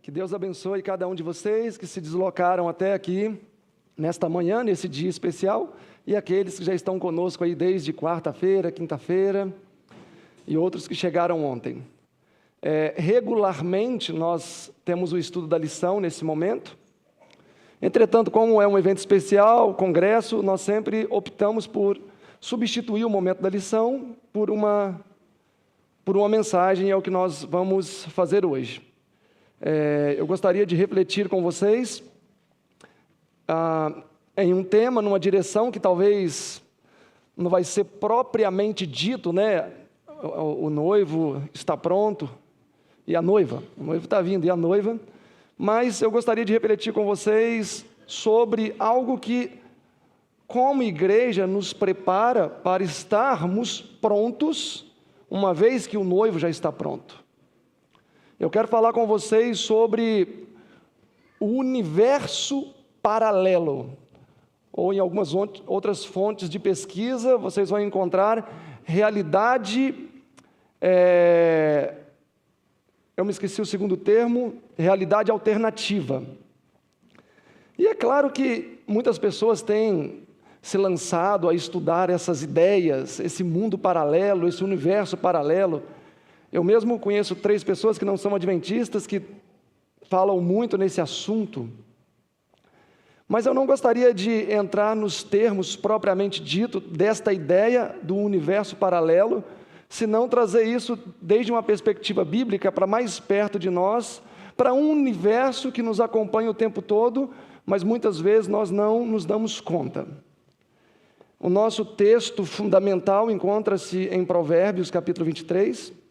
Que Deus abençoe cada um de vocês que se deslocaram até aqui, nesta manhã, nesse dia especial, e aqueles que já estão conosco aí desde quarta-feira, quinta-feira, e outros que chegaram ontem. Regularmente, nós temos o estudo da lição nesse momento. Entretanto, como é um evento especial, congresso, nós sempre optamos por substituir o momento da lição por uma mensagem, é o que nós vamos fazer hoje. Eu gostaria de refletir com vocês em um tema, numa direção que talvez não vai ser propriamente dito, né? O noivo está pronto, e a noiva, o noivo está vindo, e a noiva, mas eu gostaria de refletir com vocês sobre algo que, como igreja, nos prepara para estarmos prontos, uma vez que o noivo já está pronto. Eu quero falar com vocês sobre o universo paralelo, ou em algumas outras fontes de pesquisa, vocês vão encontrar realidade, eu me esqueci o segundo termo, realidade alternativa. E é claro que muitas pessoas têm se lançado a estudar essas ideias, esse mundo paralelo, esse universo paralelo. Eu mesmo conheço 3 pessoas que não são adventistas, que falam muito nesse assunto. Mas eu não gostaria de entrar nos termos propriamente dito desta ideia do universo paralelo, senão trazer isso desde uma perspectiva bíblica para mais perto de nós, para um universo que nos acompanha o tempo todo, mas muitas vezes nós não nos damos conta. O nosso texto fundamental encontra-se em Provérbios, capítulo 23.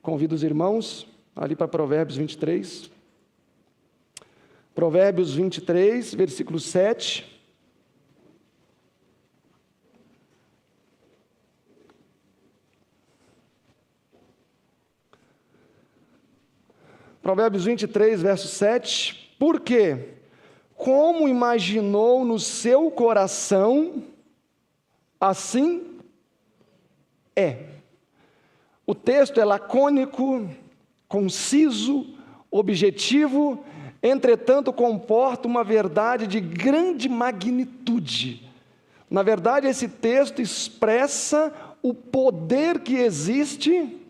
Convido os irmãos ali para Provérbios 23. Provérbios 23, versículo 7. Provérbios 23, verso 7. Por quê? Como imaginou no seu coração, assim é. O texto é lacônico, conciso, objetivo, entretanto comporta uma verdade de grande magnitude. Na verdade, esse texto expressa o poder que existe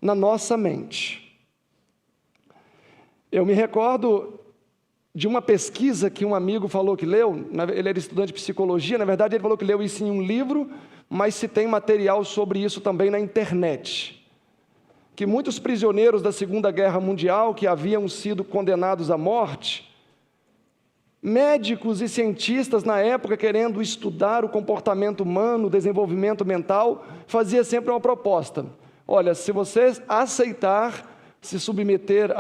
na nossa mente. Eu me recordo de uma pesquisa que um amigo falou que leu, ele era estudante de psicologia, na verdade ele falou que leu isso em um livro, mas se tem material sobre isso também na internet, que muitos prisioneiros da Segunda Guerra Mundial, que haviam sido condenados à morte, médicos e cientistas na época, querendo estudar o comportamento humano, o desenvolvimento mental, fazia sempre uma proposta: olha, se você aceitar se submeter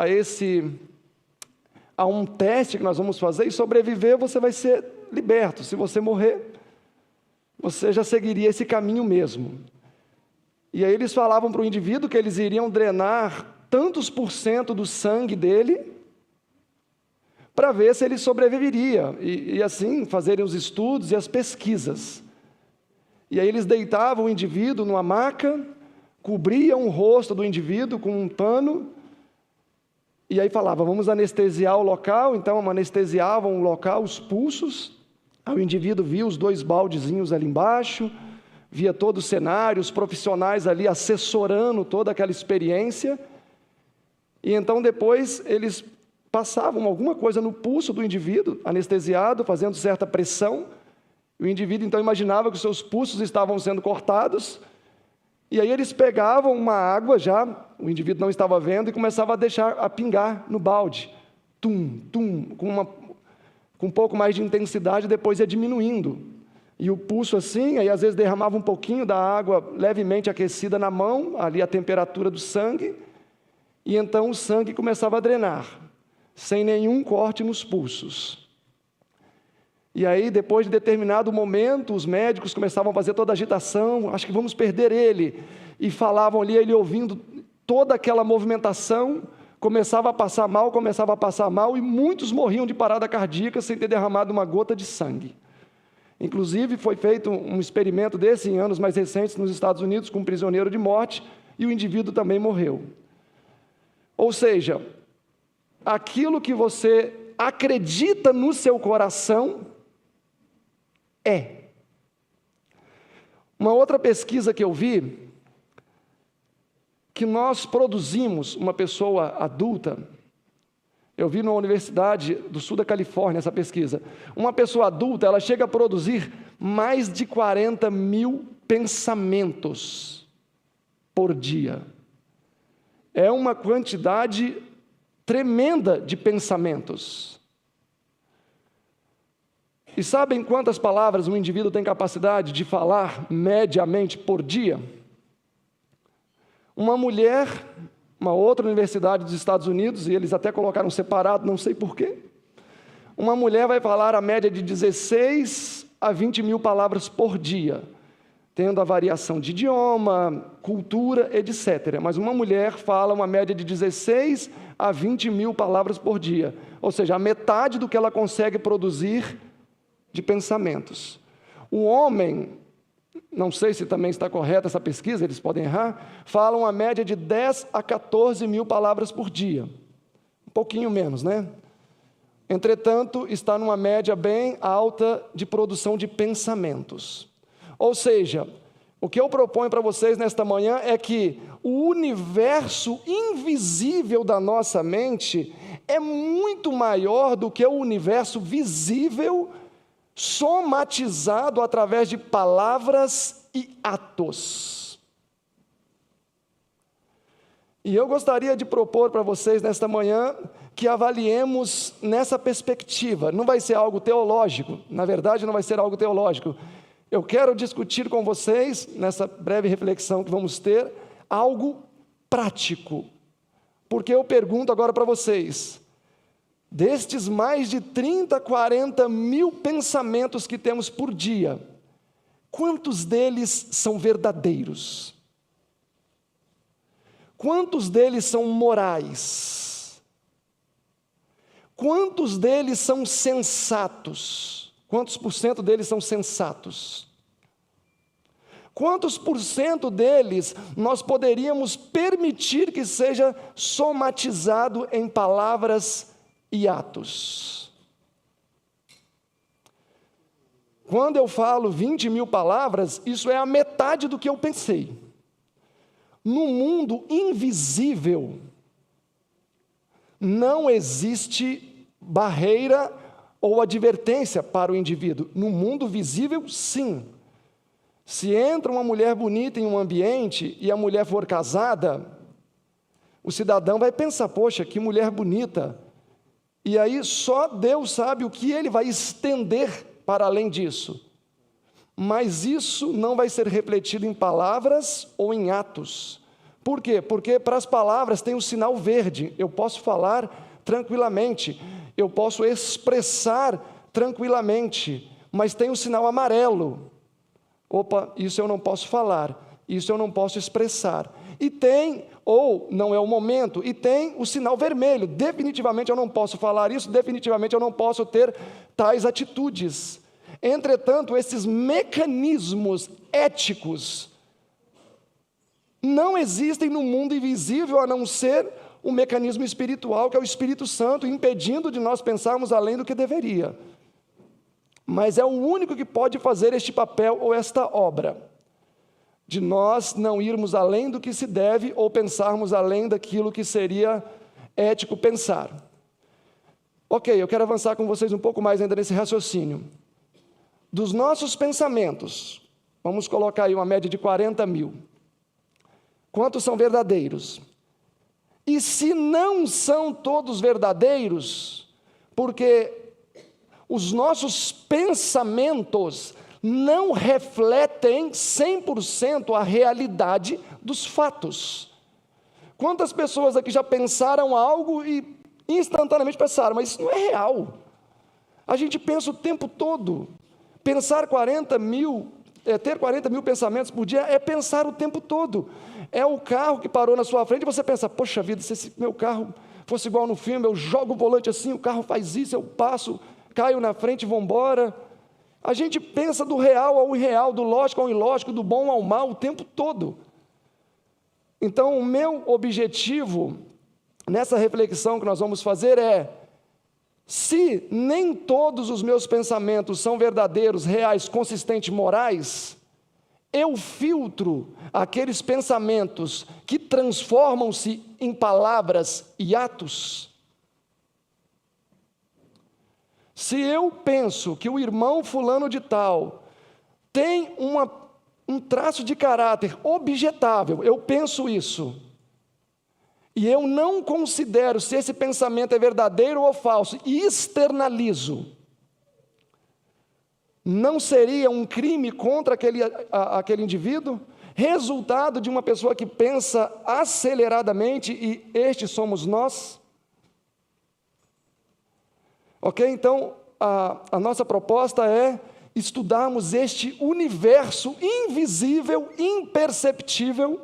a um teste que nós vamos fazer e sobreviver, você vai ser liberto. Se você morrer, você já seguiria esse caminho mesmo. E aí eles falavam para o indivíduo que eles iriam drenar tantos % do sangue dele para ver se ele sobreviveria, e assim fazerem os estudos e as pesquisas. E aí eles deitavam o indivíduo numa maca, cobriam o rosto do indivíduo com um pano, e aí falava, vamos anestesiar o local. Então anestesiavam o local, os pulsos. Aí o indivíduo via os 2 baldezinhos ali embaixo, via todo o cenário, os profissionais ali assessorando toda aquela experiência. E então depois eles passavam alguma coisa no pulso do indivíduo, anestesiado, fazendo certa pressão. O indivíduo então imaginava que os seus pulsos estavam sendo cortados. E aí eles pegavam uma água já, o indivíduo não estava vendo, e começava a deixar a pingar no balde. Tum, tum, com um pouco mais de intensidade, depois ia diminuindo. E o pulso assim, aí às vezes derramava um pouquinho da água levemente aquecida na mão, ali a temperatura do sangue, e então o sangue começava a drenar, sem nenhum corte nos pulsos. E aí, depois de determinado momento, os médicos começavam a fazer toda a agitação, acho que vamos perder ele, e falavam ali, ele ouvindo toda aquela movimentação, começava a passar mal, e muitos morriam de parada cardíaca sem ter derramado uma gota de sangue. Inclusive, foi feito um experimento desse em anos mais recentes nos Estados Unidos, com um prisioneiro de morte, e o indivíduo também morreu. Ou seja, aquilo que você acredita no seu coração é. Uma outra pesquisa que eu vi, que nós produzimos, uma pessoa adulta, eu vi na Universidade do Sul da Califórnia essa pesquisa, uma pessoa adulta, ela chega a produzir mais de 40 mil pensamentos por dia. É uma quantidade tremenda de pensamentos. E sabem quantas palavras um indivíduo tem capacidade de falar mediamente por dia? Uma mulher, uma outra universidade dos Estados Unidos, e eles até colocaram separado, não sei porquê, uma mulher vai falar a média de 16 a 20 mil palavras por dia, tendo a variação de idioma, cultura, etc. Mas uma mulher fala uma média de 16 a 20 mil palavras por dia, ou seja, a metade do que ela consegue produzir de pensamentos. O homem, não sei se também está correta essa pesquisa, eles podem errar, falam uma média de 10 a 14 mil palavras por dia. Um pouquinho menos, né? Entretanto, está numa média bem alta de produção de pensamentos. Ou seja, o que eu proponho para vocês nesta manhã é que o universo invisível da nossa mente é muito maior do que o universo visível somatizado através de palavras e atos. E eu gostaria de propor para vocês nesta manhã que avaliemos nessa perspectiva. Não vai ser algo teológico, na verdade não vai ser algo teológico. Eu quero discutir com vocês, nessa breve reflexão que vamos ter, algo prático. Porque eu pergunto agora para vocês, destes mais de 30, 40 mil pensamentos que temos por dia, quantos deles são verdadeiros? Quantos deles são morais? Quantos deles são sensatos? Quantos por cento deles são sensatos? Quantos por cento deles nós poderíamos permitir que seja somatizado em palavras e atos? Quando eu falo 20 mil palavras, isso é a metade do que eu pensei. No mundo invisível, não existe barreira ou advertência para o indivíduo. No mundo visível, sim. Se entra uma mulher bonita em um ambiente e a mulher for casada, o cidadão vai pensar, poxa, que mulher bonita. E aí só Deus sabe o que ele vai estender para além disso. Mas isso não vai ser refletido em palavras ou em atos. Por quê? Porque para as palavras tem o sinal verde. Eu posso falar tranquilamente, eu posso expressar tranquilamente, mas tem o sinal amarelo. Opa, isso eu não posso falar, isso eu não posso expressar. E tem, ou não é o momento, e tem o sinal vermelho. Definitivamente eu não posso falar isso, definitivamente eu não posso ter tais atitudes. Entretanto, esses mecanismos éticos não existem no mundo invisível, a não ser um mecanismo espiritual, que é o Espírito Santo, impedindo de nós pensarmos além do que deveria. Mas é o único que pode fazer este papel ou esta obra, de nós não irmos além do que se deve ou pensarmos além daquilo que seria ético pensar. Ok, eu quero avançar com vocês um pouco mais ainda nesse raciocínio. Dos nossos pensamentos, vamos colocar aí uma média de 40 mil. Quantos são verdadeiros? E se não são todos verdadeiros, porque os nossos pensamentos não refletem 100% a realidade dos fatos. Quantas pessoas aqui já pensaram algo e instantaneamente pensaram, mas isso não é real. A gente pensa o tempo todo. Pensar 40 mil, ter 40 mil pensamentos por dia é pensar o tempo todo. É o carro que parou na sua frente e você pensa, poxa vida, se esse meu carro fosse igual no filme, eu jogo o volante assim, o carro faz isso, eu passo, caio na frente e vou embora. A gente pensa do real ao irreal, do lógico ao ilógico, do bom ao mal o tempo todo. Então, o meu objetivo nessa reflexão que nós vamos fazer é: se nem todos os meus pensamentos são verdadeiros, reais, consistentes, morais, eu filtro aqueles pensamentos que transformam-se em palavras e atos? Se eu penso que o irmão fulano de tal tem um traço de caráter objetável, eu penso isso, e eu não considero se esse pensamento é verdadeiro ou falso, e externalizo, não seria um crime contra aquele indivíduo? Resultado de uma pessoa que pensa aceleradamente, e estes somos nós? Ok? Então, a nossa proposta é estudarmos este universo invisível, imperceptível,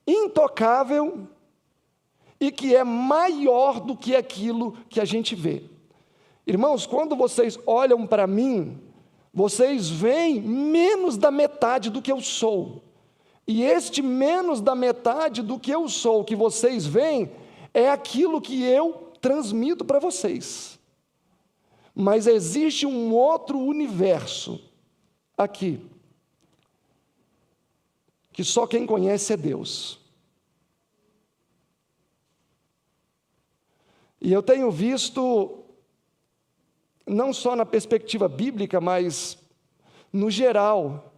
intocável, e que é maior do que aquilo que a gente vê. Irmãos, quando vocês olham para mim, vocês veem menos da metade do que eu sou. E este menos da metade do que eu sou, que vocês veem, é aquilo que eu transmito para vocês. Mas existe um outro universo aqui, que só quem conhece é Deus. E eu tenho visto, não só na perspectiva bíblica, mas no geral,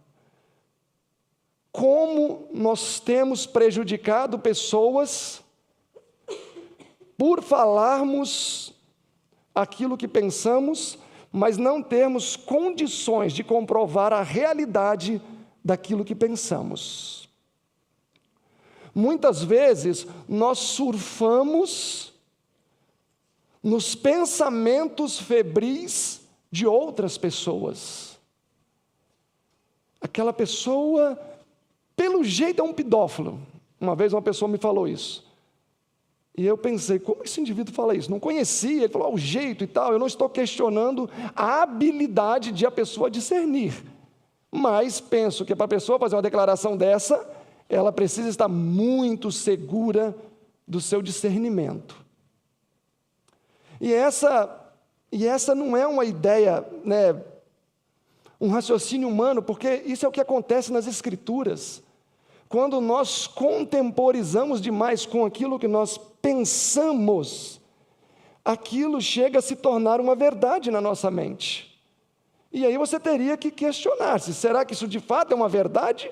como nós temos prejudicado pessoas por falarmos aquilo que pensamos, mas não termos condições de comprovar a realidade daquilo que pensamos. Muitas vezes nós surfamos nos pensamentos febris de outras pessoas. Aquela pessoa, pelo jeito, é um pedófilo. Uma vez uma pessoa me falou isso. E eu pensei, como esse indivíduo fala isso? Não conhecia, ele falou, o jeito e tal. Eu não estou questionando a habilidade de a pessoa discernir. Mas penso que para a pessoa fazer uma declaração dessa, ela precisa estar muito segura do seu discernimento. E essa não é uma ideia, um raciocínio humano, porque isso é o que acontece nas Escrituras. Quando nós contemporizamos demais com aquilo que nós pensamos, aquilo chega a se tornar uma verdade na nossa mente. E aí você teria que questionar-se, será que isso de fato é uma verdade?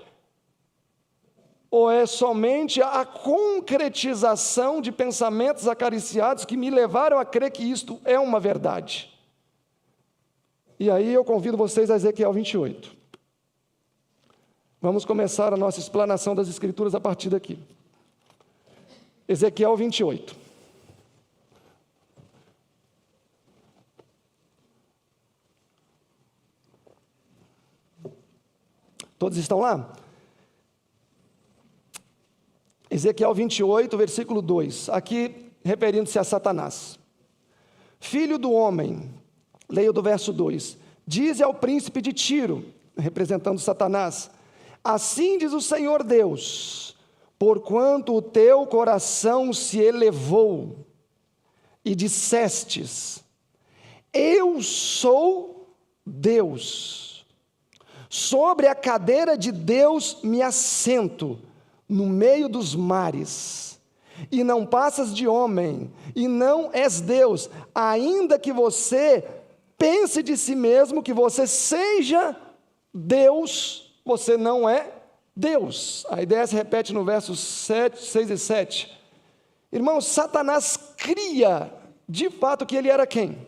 Ou é somente a concretização de pensamentos acariciados que me levaram a crer que isto é uma verdade? E aí eu convido vocês a Ezequiel 28. Vamos começar a nossa explanação das Escrituras a partir daqui. Ezequiel 28. Todos estão lá? Ezequiel 28, versículo 2, aqui referindo-se a Satanás. Filho do homem, leio do verso 2, dize ao príncipe de Tiro, representando Satanás, assim diz o Senhor Deus, porquanto o teu coração se elevou, e dissestes, eu sou Deus, sobre a cadeira de Deus me assento, no meio dos mares, e não passas de homem, e não és Deus, ainda que você pense de si mesmo que você seja Deus, você não é Deus. A ideia se repete no versos 6 e 7. Irmãos, Satanás cria, de fato, que ele era quem?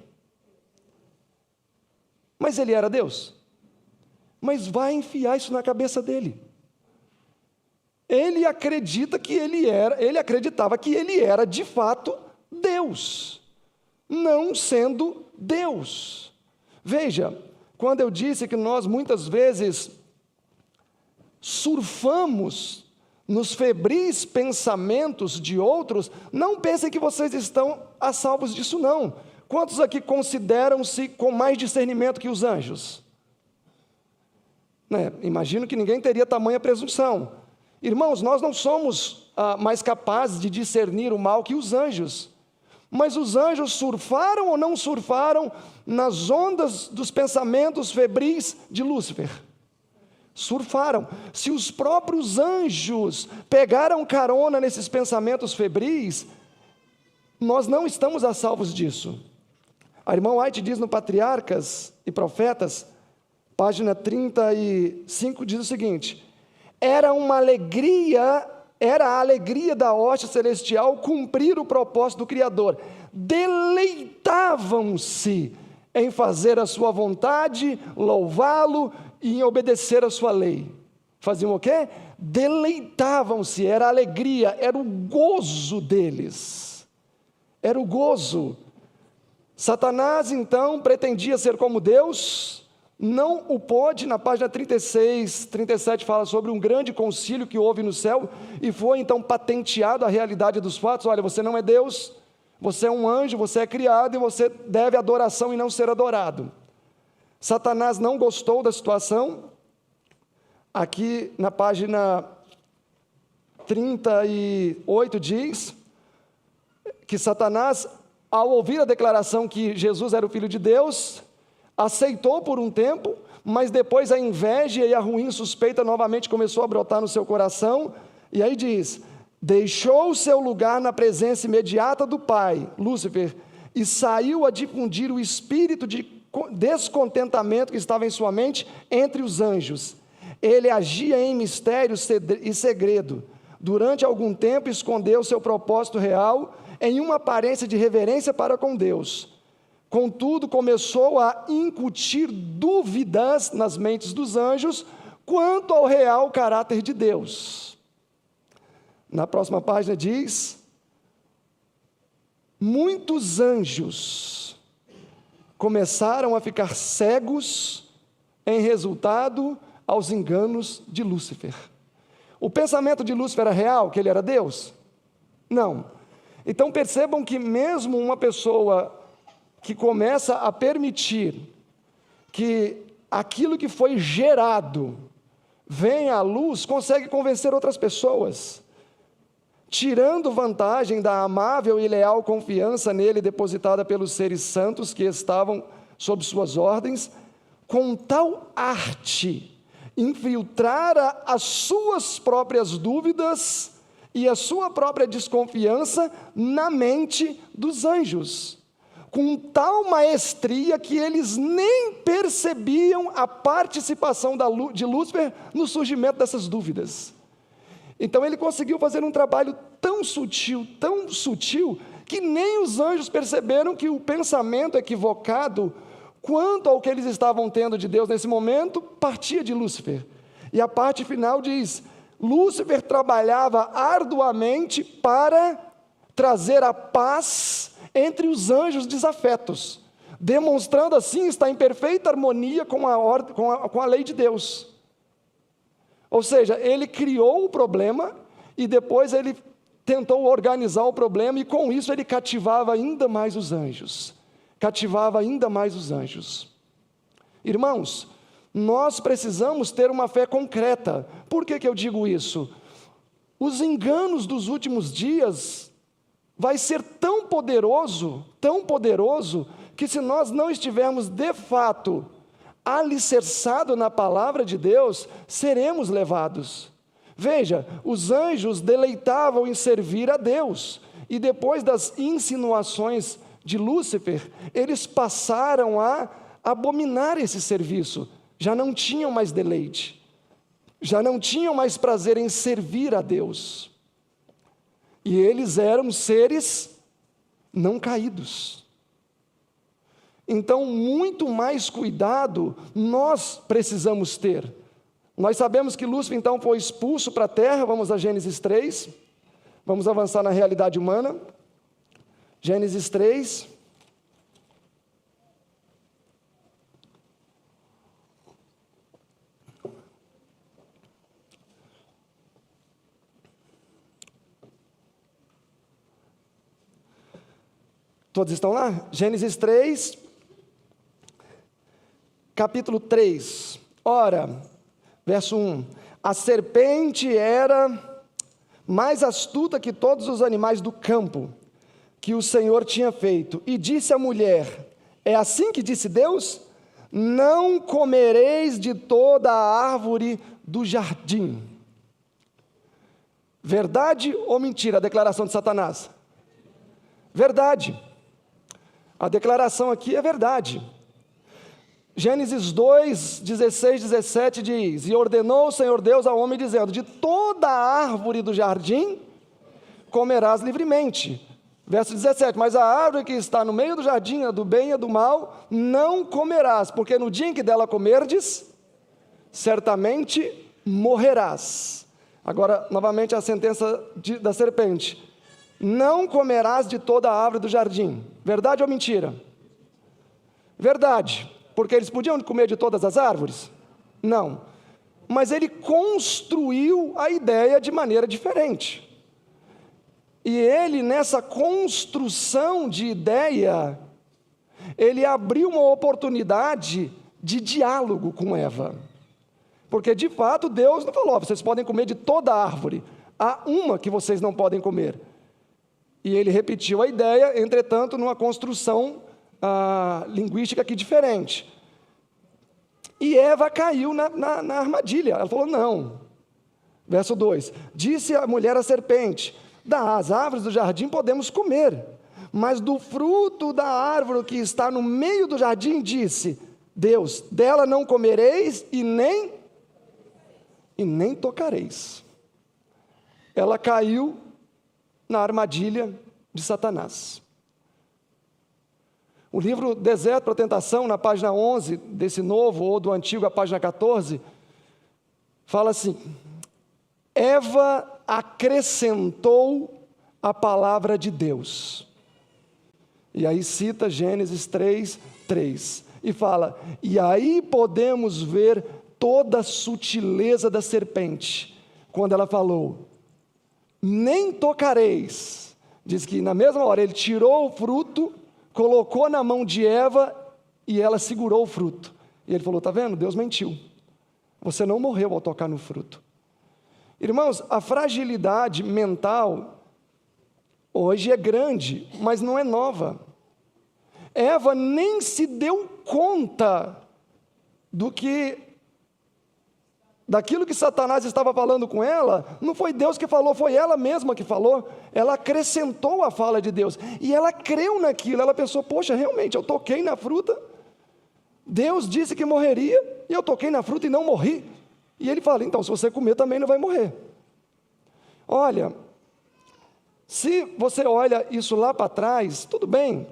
Mas ele era Deus. Mas vai enfiar isso na cabeça dele. Ele acreditava que ele era de fato Deus, não sendo Deus. Veja, quando eu disse que nós muitas vezes surfamos nos febris pensamentos de outros, não pensem que vocês estão a salvos disso não. Quantos aqui consideram-se com mais discernimento que os anjos? Imagino que ninguém teria tamanha presunção. Irmãos, nós não somos mais capazes de discernir o mal que os anjos. Mas os anjos surfaram ou não surfaram nas ondas dos pensamentos febris de Lúcifer? Surfaram. Se os próprios anjos pegaram carona nesses pensamentos febris, nós não estamos a salvos disso. A irmã White diz no Patriarcas e Profetas, página 35, diz o seguinte: era a alegria da hoste celestial cumprir o propósito do Criador. Deleitavam-se em fazer a sua vontade, louvá-lo e em obedecer a sua lei. Faziam o quê? Deleitavam-se, era a alegria, era o gozo deles. Era o gozo. Satanás, então, pretendia ser como Deus, não o pôde. Na página 36, 37 fala sobre um grande concílio que houve no céu, e foi então patenteado a realidade dos fatos. Olha, você não é Deus, você é um anjo, você é criado e você deve adoração e não ser adorado. Satanás não gostou da situação. Aqui na página 38 diz que Satanás, ao ouvir a declaração que Jesus era o Filho de Deus, aceitou por um tempo, mas depois a inveja e a ruim suspeita novamente começou a brotar no seu coração, e aí diz: deixou o seu lugar na presença imediata do Pai, Lúcifer, e saiu a difundir o espírito de descontentamento que estava em sua mente entre os anjos. Ele agia em mistério e segredo. Durante algum tempo escondeu seu propósito real em uma aparência de reverência para com Deus. Contudo, começou a incutir dúvidas nas mentes dos anjos quanto ao real caráter de Deus. Na próxima página diz: muitos anjos começaram a ficar cegos em resultado aos enganos de Lúcifer. O pensamento de Lúcifer era real, que ele era Deus? Não. Então percebam que mesmo uma pessoa que começa a permitir que aquilo que foi gerado venha à luz, consegue convencer outras pessoas, tirando vantagem da amável e leal confiança nele depositada pelos seres santos que estavam sob suas ordens, com tal arte infiltrara as suas próprias dúvidas e a sua própria desconfiança na mente dos anjos, com tal maestria que eles nem percebiam a participação de Lúcifer no surgimento dessas dúvidas. Então ele conseguiu fazer um trabalho tão sutil, que nem os anjos perceberam que o pensamento equivocado quanto ao que eles estavam tendo de Deus nesse momento partia de Lúcifer. E a parte final diz: Lúcifer trabalhava arduamente para trazer a paz entre os anjos desafetos, demonstrando assim estar em perfeita harmonia com a lei de Deus. Ou seja, ele criou o problema e depois ele tentou organizar o problema, e com isso ele cativava ainda mais os anjos. Irmãos, nós precisamos ter uma fé concreta. Por que eu digo isso? Os enganos dos últimos dias vai ser tão poderoso, que se nós não estivermos de fato alicerçados na palavra de Deus, seremos levados. Veja, os anjos deleitavam em servir a Deus, e depois das insinuações de Lúcifer, eles passaram a abominar esse serviço, já não tinham mais deleite, já não tinham mais prazer em servir a Deus, e eles eram seres não caídos. Então, muito mais cuidado nós precisamos ter. Nós sabemos que Lúcifer então foi expulso para a terra. Vamos a Gênesis 3, vamos avançar na realidade humana. Gênesis 3. Todos estão lá? Gênesis 3, capítulo 3. Ora, verso 1. A serpente era mais astuta que todos os animais do campo que o Senhor tinha feito. E disse à mulher: é assim que disse Deus? Não comereis de toda a árvore do jardim. Verdade ou mentira a declaração de Satanás? Verdade. A declaração aqui é verdade. Gênesis 2, 16, 17 diz: e ordenou o Senhor Deus ao homem, dizendo: de toda a árvore do jardim comerás livremente. Verso 17: mas a árvore que está no meio do jardim, a do bem e a do mal, não comerás, porque no dia em que dela comerdes, certamente morrerás. Agora, novamente, a sentença da serpente: não comerás de toda a árvore do jardim. Verdade ou mentira? Verdade, porque eles podiam comer de todas as árvores? Não, mas ele construiu a ideia de maneira diferente. E ele, nessa construção de ideia, ele abriu uma oportunidade de diálogo com Eva. Porque, de fato, Deus não falou: vocês podem comer de toda a árvore, há uma que vocês não podem comer. E ele repetiu a ideia, entretanto, numa construção linguística aqui diferente. E Eva caiu na armadilha. Ela falou: não. Verso 2: disse a mulher à serpente: das árvores do jardim podemos comer, mas do fruto da árvore que está no meio do jardim, disse Deus: dela não comereis e nem tocareis. Ela caiu na armadilha de Satanás. O livro Deserto para a Tentação, na página 11 desse novo, ou do antigo, a página 14, fala assim: Eva acrescentou a palavra de Deus. E aí cita Gênesis 3:3, e fala: e aí podemos ver toda a sutileza da serpente, quando ela falou: nem tocareis. Diz que na mesma hora ele tirou o fruto, colocou na mão de Eva e ela segurou o fruto. E ele falou: está vendo? Deus mentiu. Você não morreu ao tocar no fruto. Irmãos, a fragilidade mental hoje é grande, mas não é nova. Eva nem se deu conta daquilo que Satanás estava falando com ela. Não foi Deus que falou, foi ela mesma que falou. Ela acrescentou a fala de Deus, e ela creu naquilo. Ela pensou: poxa, realmente, eu toquei na fruta, Deus disse que morreria, e eu toquei na fruta e não morri. E ele fala: então, se você comer também não vai morrer. Olha, se você olha isso lá para trás, tudo bem,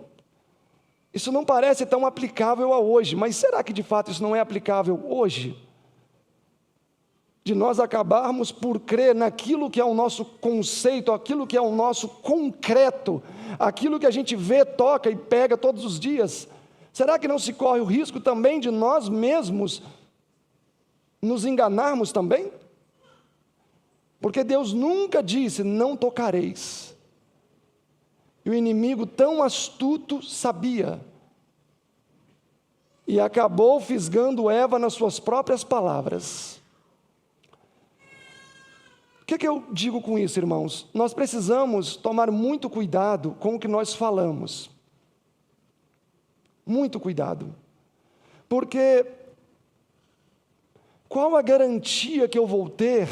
isso não parece tão aplicável a hoje, mas será que de fato isso não é aplicável hoje? De nós acabarmos por crer naquilo que é o nosso conceito, aquilo que é o nosso concreto, aquilo que a gente vê, toca e pega todos os dias. Será que não se corre o risco também de nós mesmos nos enganarmos também? Porque Deus nunca disse: não tocareis. E o inimigo, tão astuto, sabia, e acabou fisgando Eva nas suas próprias palavras. O que eu digo com isso, irmãos? Nós precisamos tomar muito cuidado com o que nós falamos. Muito cuidado. Porque qual a garantia que eu vou ter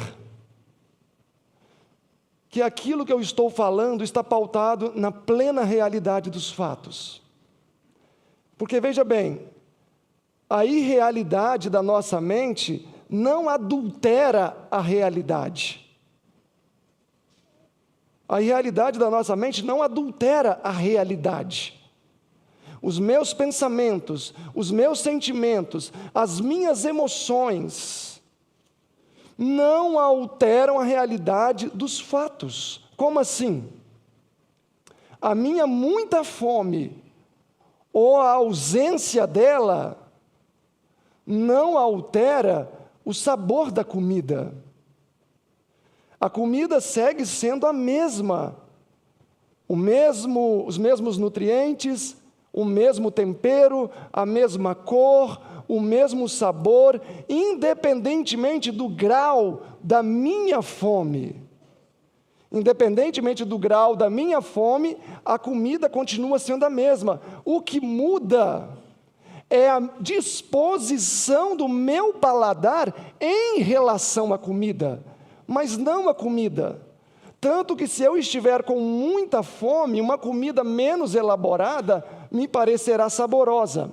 que aquilo que eu estou falando está pautado na plena realidade dos fatos? Porque, veja bem, a irrealidade da nossa mente não adultera a realidade. A irrealidade da nossa mente não adultera a realidade. Os meus pensamentos, os meus sentimentos, as minhas emoções não alteram a realidade dos fatos. Como assim? A minha muita fome ou a ausência dela não altera o sabor da comida. A comida segue sendo a mesma, os mesmos nutrientes, o mesmo tempero, a mesma cor, o mesmo sabor, independentemente do grau da minha fome. Independentemente do grau da minha fome, a comida continua sendo a mesma. O que muda é a disposição do meu paladar em relação à comida, mas não a comida. Tanto que se eu estiver com muita fome, uma comida menos elaborada me parecerá saborosa.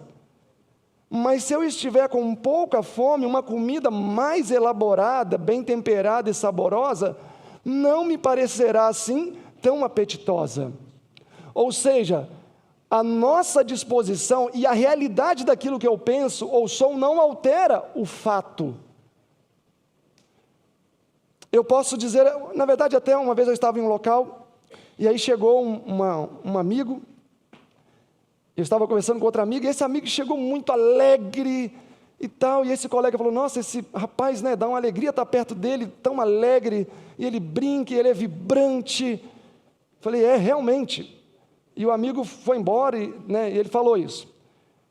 Mas se eu estiver com pouca fome, uma comida mais elaborada, bem temperada e saborosa, não me parecerá assim tão apetitosa. Ou seja, a nossa disposição e a realidade daquilo que eu penso ou sou não altera o fato. Eu posso dizer, na verdade, até uma vez eu estava em um local, e aí chegou um amigo, eu estava conversando com outro amigo, e esse amigo chegou muito alegre e tal, e esse colega falou, nossa, esse rapaz, né, dá uma alegria estar perto dele, tão alegre, e ele brinca, e ele é vibrante. Falei, realmente. E o amigo foi embora, e ele falou isso.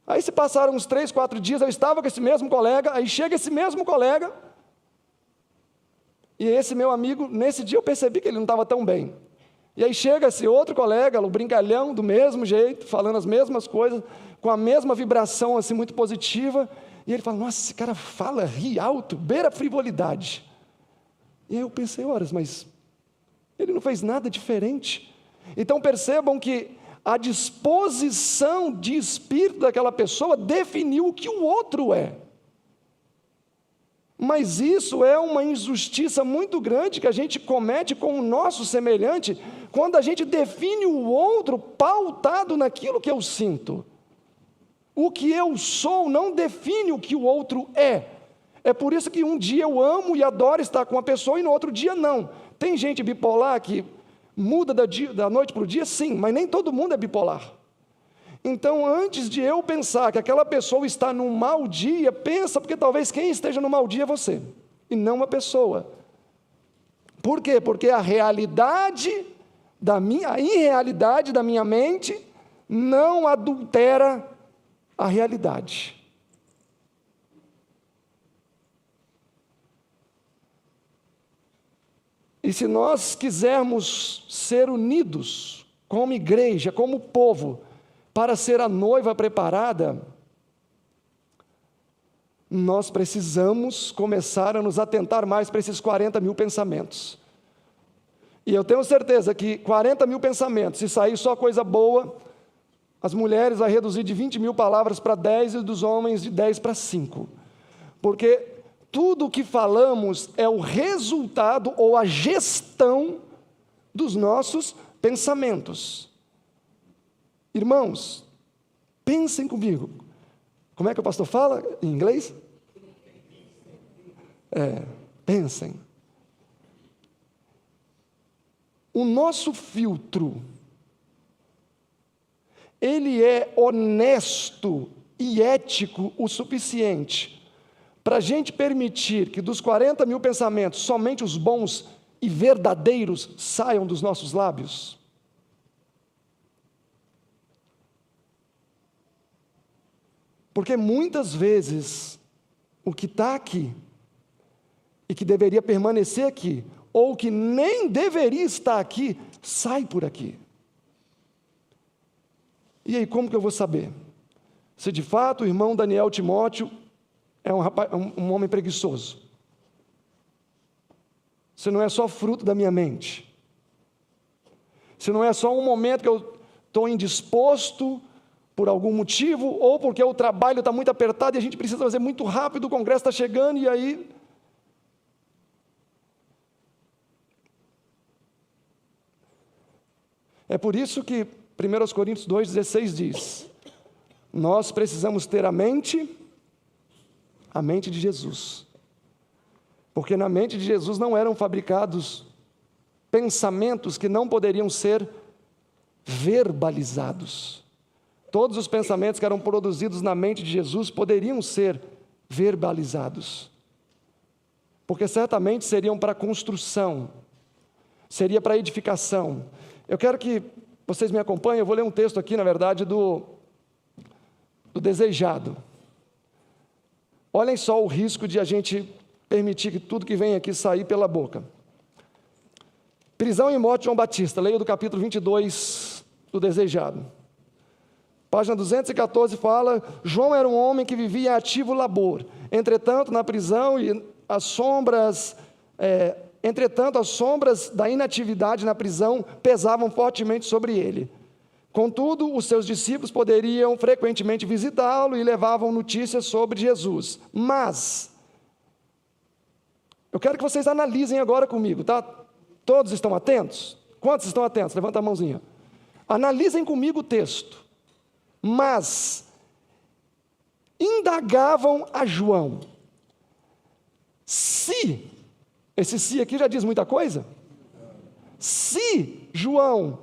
Aí se passaram uns 3, 4 dias, eu estava com esse mesmo colega, aí chega esse mesmo colega, e esse meu amigo, nesse dia eu percebi que ele não estava tão bem. E aí chega esse outro colega, o brincalhão, do mesmo jeito, falando as mesmas coisas, com a mesma vibração assim muito positiva, e ele fala, nossa, esse cara fala, ri alto, beira a frivolidade. E aí eu pensei, horas, mas ele não fez nada diferente. Então percebam que a disposição de espírito daquela pessoa definiu o que o outro é. Mas isso é uma injustiça muito grande que a gente comete com o nosso semelhante, quando a gente define o outro pautado naquilo que eu sinto. O que eu sou não define o que o outro é. É por isso que um dia eu amo e adoro estar com uma pessoa e no outro dia não. Tem gente bipolar que muda da noite para o dia? Sim, mas nem todo mundo é bipolar. Então, antes de eu pensar que aquela pessoa está num mau dia, pensa, porque talvez quem esteja no mau dia é você, e não a pessoa. Por quê? Porque a irrealidade da minha mente não adultera a realidade. E se nós quisermos ser unidos como igreja, como povo, para ser a noiva preparada, nós precisamos começar a nos atentar mais para esses 40 mil pensamentos. E eu tenho certeza que 40 mil pensamentos, se sair só coisa boa, as mulheres vão reduzir de 20 mil palavras para 10 e dos homens de 10 para 5. Porque tudo o que falamos é o resultado ou a gestão dos nossos pensamentos. Irmãos, pensem comigo. Como é que o pastor fala em inglês? Pensem. O nosso filtro, ele é honesto e ético o suficiente para a gente permitir que dos 40 mil pensamentos, somente os bons e verdadeiros saiam dos nossos lábios? Porque muitas vezes, o que está aqui, e que deveria permanecer aqui, ou que nem deveria estar aqui, sai por aqui. E aí, como que eu vou saber? Se de fato o irmão Daniel Timóteo é um homem preguiçoso. Se não é só fruto da minha mente. Se não é só um momento que eu estou indisposto, por algum motivo, ou porque o trabalho está muito apertado e a gente precisa fazer muito rápido, o congresso está chegando, e aí... É por isso que 1 Coríntios 2,16 diz, nós precisamos ter a mente de Jesus. Porque na mente de Jesus não eram fabricados pensamentos que não poderiam ser verbalizados. Todos os pensamentos que eram produzidos na mente de Jesus poderiam ser verbalizados. Porque certamente seriam para construção, seria para edificação. Eu quero que vocês me acompanhem, eu vou ler um texto aqui, na verdade, do Desejado. Olhem só o risco de a gente permitir que tudo que vem aqui sair pela boca. Prisão e morte de João Batista, leia do capítulo 22 do Desejado. Página 214 fala: João era um homem que vivia em ativo labor. Entretanto, na prisão e as sombras da inatividade na prisão pesavam fortemente sobre ele. Contudo, os seus discípulos poderiam frequentemente visitá-lo e levavam notícias sobre Jesus. Mas, eu quero que vocês analisem agora comigo, tá? Todos estão atentos? Quantos estão atentos? Levanta a mãozinha. Analisem comigo o texto. Mas, indagavam a João. Se, esse se aqui já diz muita coisa. Se João,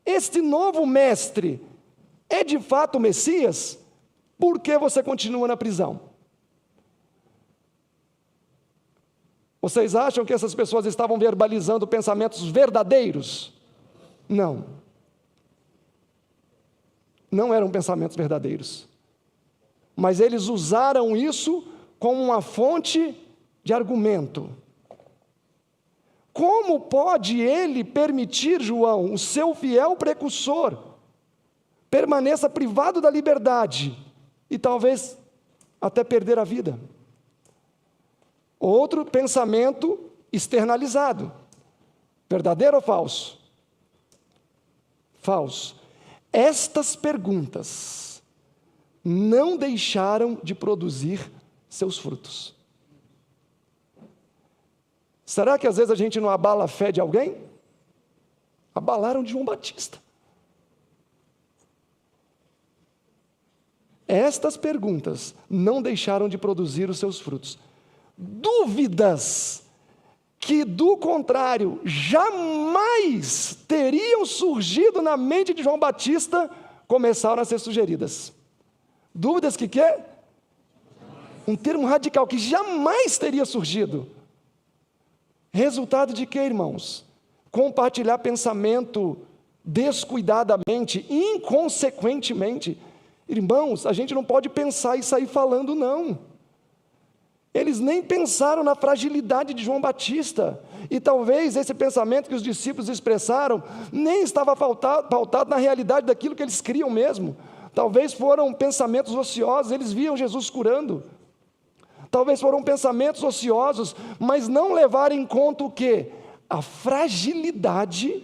este novo mestre, é de fato o Messias, por que você continua na prisão? Vocês acham que essas pessoas estavam verbalizando pensamentos verdadeiros? Não. Não eram pensamentos verdadeiros. Mas eles usaram isso como uma fonte de argumento. Como pode ele permitir, João, o seu fiel precursor, permaneça privado da liberdade e talvez até perder a vida? Outro pensamento externalizado. Verdadeiro ou falso? Falso. Estas perguntas não deixaram de produzir seus frutos. Será que às vezes a gente não abala a fé de alguém? Abalaram de João Batista. Estas perguntas não deixaram de produzir os seus frutos. Dúvidas que, do contrário, jamais teriam surgido na mente de João Batista, começaram a ser sugeridas. Dúvidas que quê? Um termo radical que jamais teria surgido. Resultado de quê, irmãos? Compartilhar pensamento descuidadamente, inconsequentemente. Irmãos, a gente não pode pensar e sair falando, não. Eles nem pensaram na fragilidade de João Batista. E talvez esse pensamento que os discípulos expressaram nem estava pautado na realidade daquilo que eles criam mesmo. Talvez foram pensamentos ociosos, eles viam Jesus curando. Talvez foram pensamentos ociosos, mas não levaram em conta o quê? A fragilidade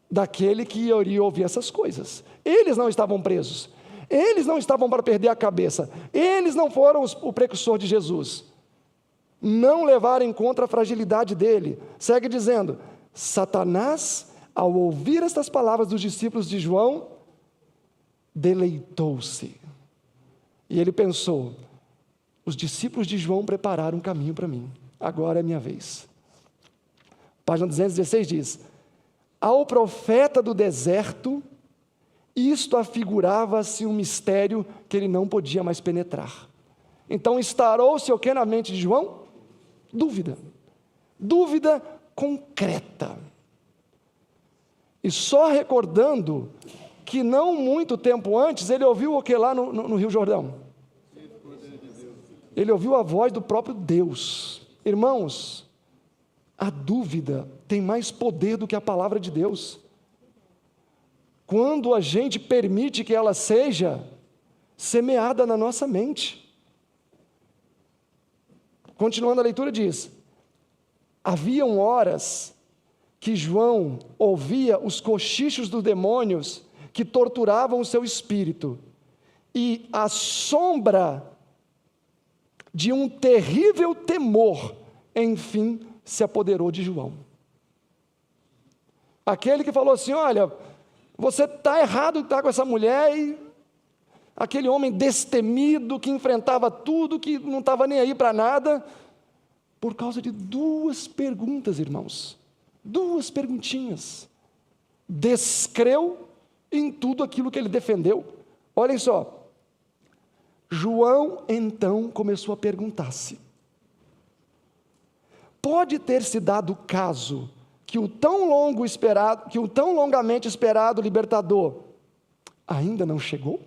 daquele que iria ouvir essas coisas. Eles não estavam presos. Eles não estavam para perder a cabeça. Eles não foram o precursor de Jesus. Não levaram em conta a fragilidade dele. Segue dizendo: Satanás, ao ouvir estas palavras dos discípulos de João, deleitou-se. E ele pensou: os discípulos de João prepararam um caminho para mim. Agora é minha vez. Página 216 diz: ao profeta do deserto, isto afigurava-se um mistério que ele não podia mais penetrar. Então instaurou-se o que na mente de João? Dúvida. Dúvida concreta. E só recordando que não muito tempo antes, ele ouviu o que lá no Rio Jordão? Ele ouviu a voz do próprio Deus. Irmãos, a dúvida tem mais poder do que a palavra de Deus. Quando a gente permite que ela seja semeada na nossa mente. Continuando a leitura diz: haviam horas que João ouvia os cochichos dos demônios que torturavam o seu espírito, e a sombra de um terrível temor, enfim, se apoderou de João. Aquele que falou assim: olha, você está errado em estar com essa mulher, e aquele homem destemido que enfrentava tudo, que não estava nem aí para nada, por causa de duas perguntas, irmãos, duas perguntinhas, descreu em tudo aquilo que ele defendeu. Olhem só, João então começou a perguntar-se: pode ter se dado o caso que o tão longamente esperado libertador ainda não chegou?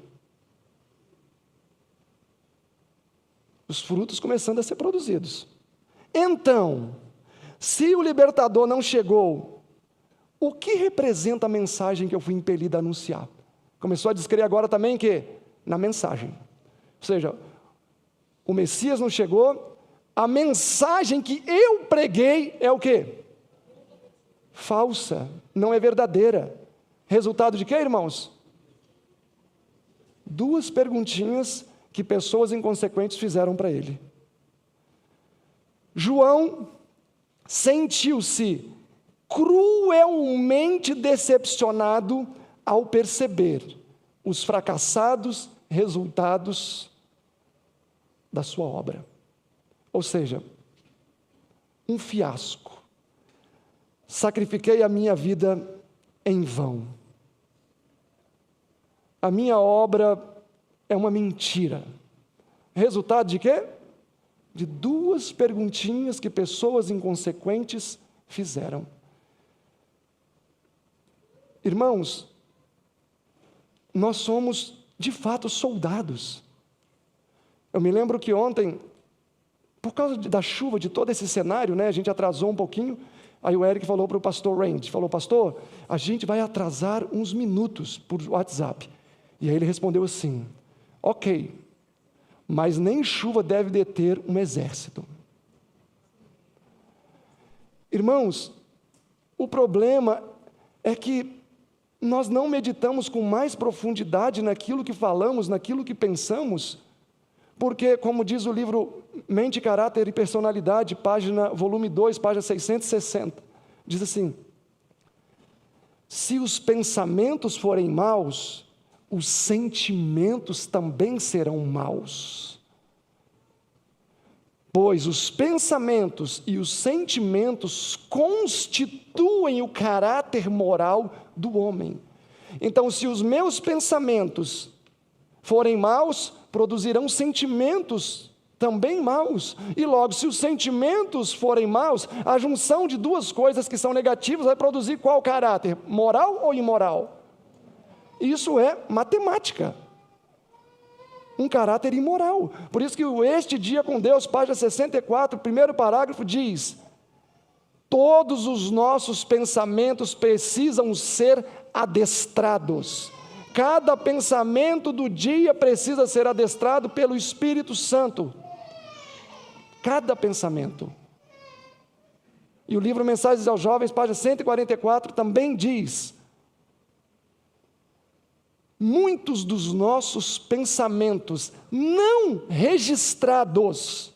os frutos começando a ser produzidos. Então, se o libertador não chegou, o que representa a mensagem que eu fui impelido a anunciar? Começou a descrever agora também que? Na mensagem. Ou seja, o Messias não chegou, a mensagem que eu preguei é o quê? Falsa, não é verdadeira. Resultado de quê, irmãos? 2 perguntinhas que pessoas inconsequentes fizeram para ele. João sentiu-se cruelmente decepcionado ao perceber os fracassados resultados da sua obra. Ou seja, um fiasco. Sacrifiquei a minha vida em vão. A minha obra é uma mentira. Resultado de quê? De 2 perguntinhas que pessoas inconsequentes fizeram. Irmãos, nós somos, de fato, soldados. Eu me lembro que ontem, por causa da chuva, de todo esse cenário, né, a gente atrasou um pouquinho, aí o Eric falou para o pastor Randy, falou, pastor, a gente vai atrasar uns minutos por WhatsApp. E aí ele respondeu assim, ok, mas nem chuva deve deter um exército. Irmãos, o problema é que nós não meditamos com mais profundidade naquilo que falamos, naquilo que pensamos, porque, como diz o livro Mente, Caráter e Personalidade, volume 2, página 660, diz assim, se os pensamentos forem maus, os sentimentos também serão maus. Pois os pensamentos e os sentimentos constituem o caráter moral do homem. Então, se os meus pensamentos forem maus, produzirão sentimentos também maus. E logo, se os sentimentos forem maus, a junção de 2 coisas que são negativas vai produzir qual caráter? Moral ou imoral? Isso é matemática. Um caráter imoral. Por isso que Este Dia com Deus, página 64, primeiro parágrafo diz, todos os nossos pensamentos precisam ser adestrados. Cada pensamento do dia precisa ser adestrado pelo Espírito Santo. Cada pensamento. E o livro Mensagens aos Jovens, página 144, também diz, muitos dos nossos pensamentos não registrados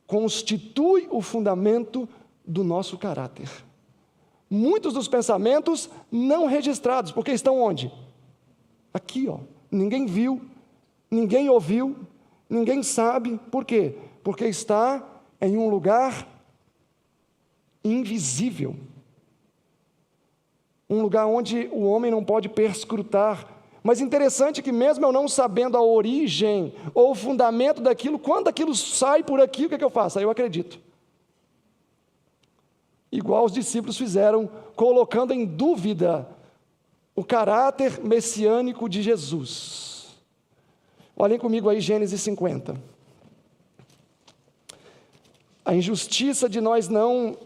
constituem o fundamento do nosso caráter. Muitos dos pensamentos não registrados, porque estão onde? Aqui, ó. Ninguém viu, ninguém ouviu, ninguém sabe. Por quê? Porque está em um lugar invisível. Um lugar onde o homem não pode perscrutar. Mas interessante que mesmo eu não sabendo a origem ou o fundamento daquilo, quando aquilo sai por aqui, o que é que eu faço? Aí eu acredito. Igual os discípulos fizeram, colocando em dúvida o caráter messiânico de Jesus. Olhem comigo aí Gênesis 50. A injustiça de nós não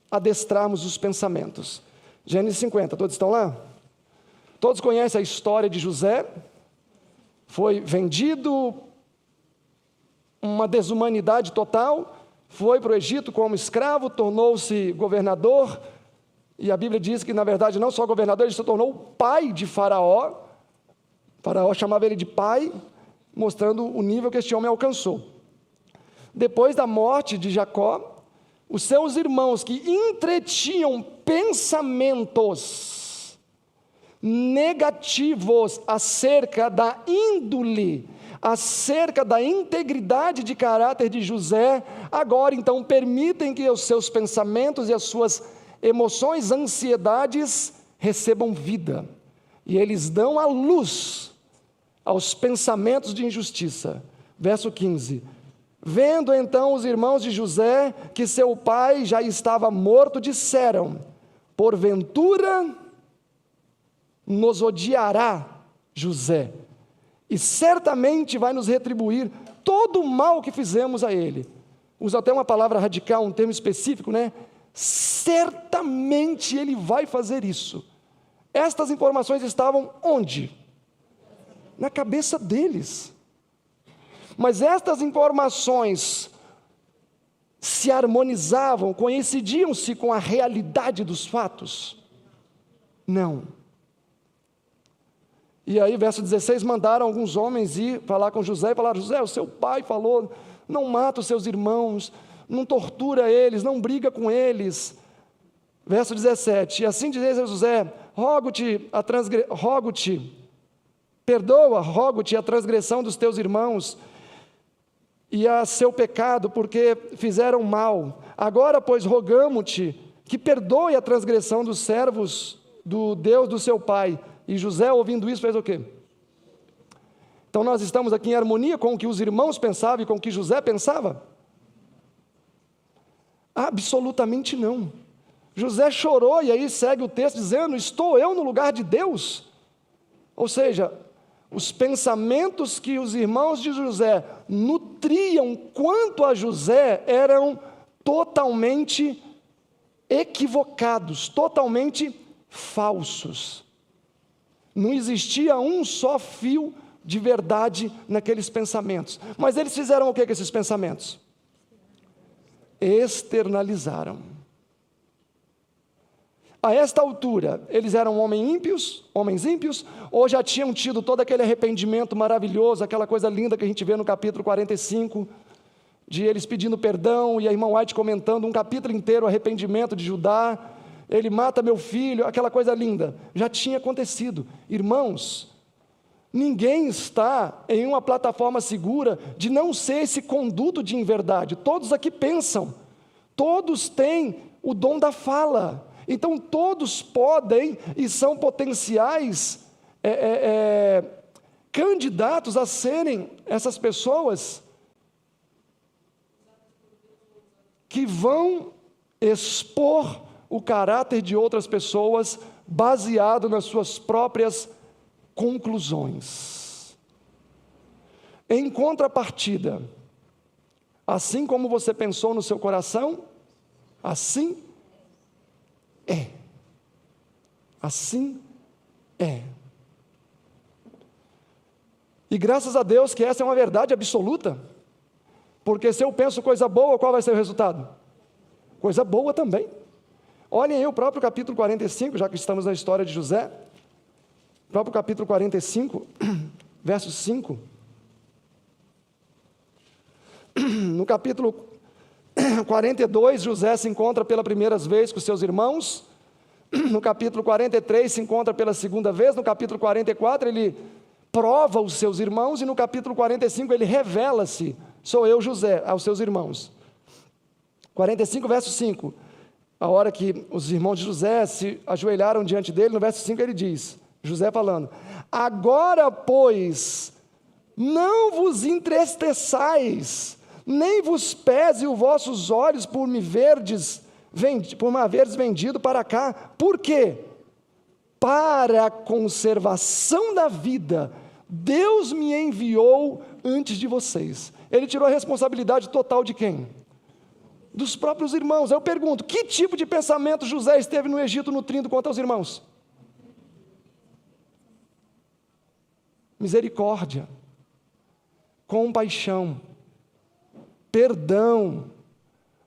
adestrarmos os pensamentos. Gênesis 50, todos estão lá? Todos conhecem a história de José, foi vendido, uma desumanidade total, foi para o Egito como escravo, tornou-se governador, e a Bíblia diz que, na verdade, não só governador, ele se tornou o pai de Faraó. Faraó chamava ele de pai, mostrando o nível que este homem alcançou. Depois da morte de Jacó, os seus irmãos que entretinham pensamentos negativos acerca da índole, acerca da integridade de caráter de José, agora então permitem que os seus pensamentos e as suas emoções, ansiedades recebam vida, e eles dão a luz aos pensamentos de injustiça. Verso 15, vendo então os irmãos de José que seu pai já estava morto, disseram, porventura nos odiará José, e certamente vai nos retribuir todo o mal que fizemos a ele. Usa até uma palavra radical, um termo específico, né? Certamente ele vai fazer isso. Estas informações estavam onde? Na cabeça deles. Mas estas informações se harmonizavam, coincidiam-se com a realidade dos fatos? Não. E aí, verso 16, mandaram alguns homens ir falar com José e falaram: José, o seu pai falou, não mata os seus irmãos, não tortura eles, não briga com eles. Verso 17, e assim diz a José: rogo-te, rogo-te a transgressão dos teus irmãos e a seu pecado, porque fizeram mal. Agora, pois, rogamo-te que perdoe a transgressão dos servos do Deus do seu pai. E José, ouvindo isso, fez o quê? Então nós estamos aqui em harmonia com o que os irmãos pensavam e com o que José pensava? Absolutamente não. José chorou, e aí segue o texto dizendo: estou eu no lugar de Deus? Ou seja, os pensamentos que os irmãos de José nutriam quanto a José eram totalmente equivocados, totalmente falsos. Não existia um só fio de verdade naqueles pensamentos. Mas eles fizeram o que com esses pensamentos? Externalizaram. A esta altura, eles eram homens ímpios, ou já tinham tido todo aquele arrependimento maravilhoso, aquela coisa linda que a gente vê no capítulo 45, de eles pedindo perdão, e a irmã White comentando um capítulo inteiro, o arrependimento de Judá, ele mata meu filho, aquela coisa linda, já tinha acontecido. Irmãos, ninguém está em uma plataforma segura de não ser esse conduto de inverdade. Todos aqui pensam, todos têm o dom da fala. Então todos podem e são potenciais candidatos a serem essas pessoas que vão expor o caráter de outras pessoas baseado nas suas próprias conclusões. Em contrapartida, assim como você pensou no seu coração, assim é. Assim é. E graças a Deus que essa é uma verdade absoluta, porque se eu penso coisa boa, qual vai ser o resultado? Coisa boa também. Olhem aí o próprio capítulo 45, já que estamos na história de José, o próprio capítulo 45, verso 5. No capítulo 42, José se encontra pela primeira vez com seus irmãos. No capítulo 43, se encontra pela segunda vez. No capítulo 44, ele prova os seus irmãos. E no capítulo 45, ele revela-se: sou eu, José, aos seus irmãos. 45, verso 5. A hora que os irmãos de José se ajoelharam diante dele, no verso 5 ele diz, José falando: agora, pois, não vos entristeçais, nem vos pese os vossos olhos por me haverdes vendido para cá. Por quê? Para a conservação da vida, Deus me enviou antes de vocês. Ele tirou a responsabilidade total de quem? Dos próprios irmãos. Eu pergunto, que tipo de pensamento José esteve no Egito nutrindo contra os irmãos? Misericórdia, compaixão, perdão,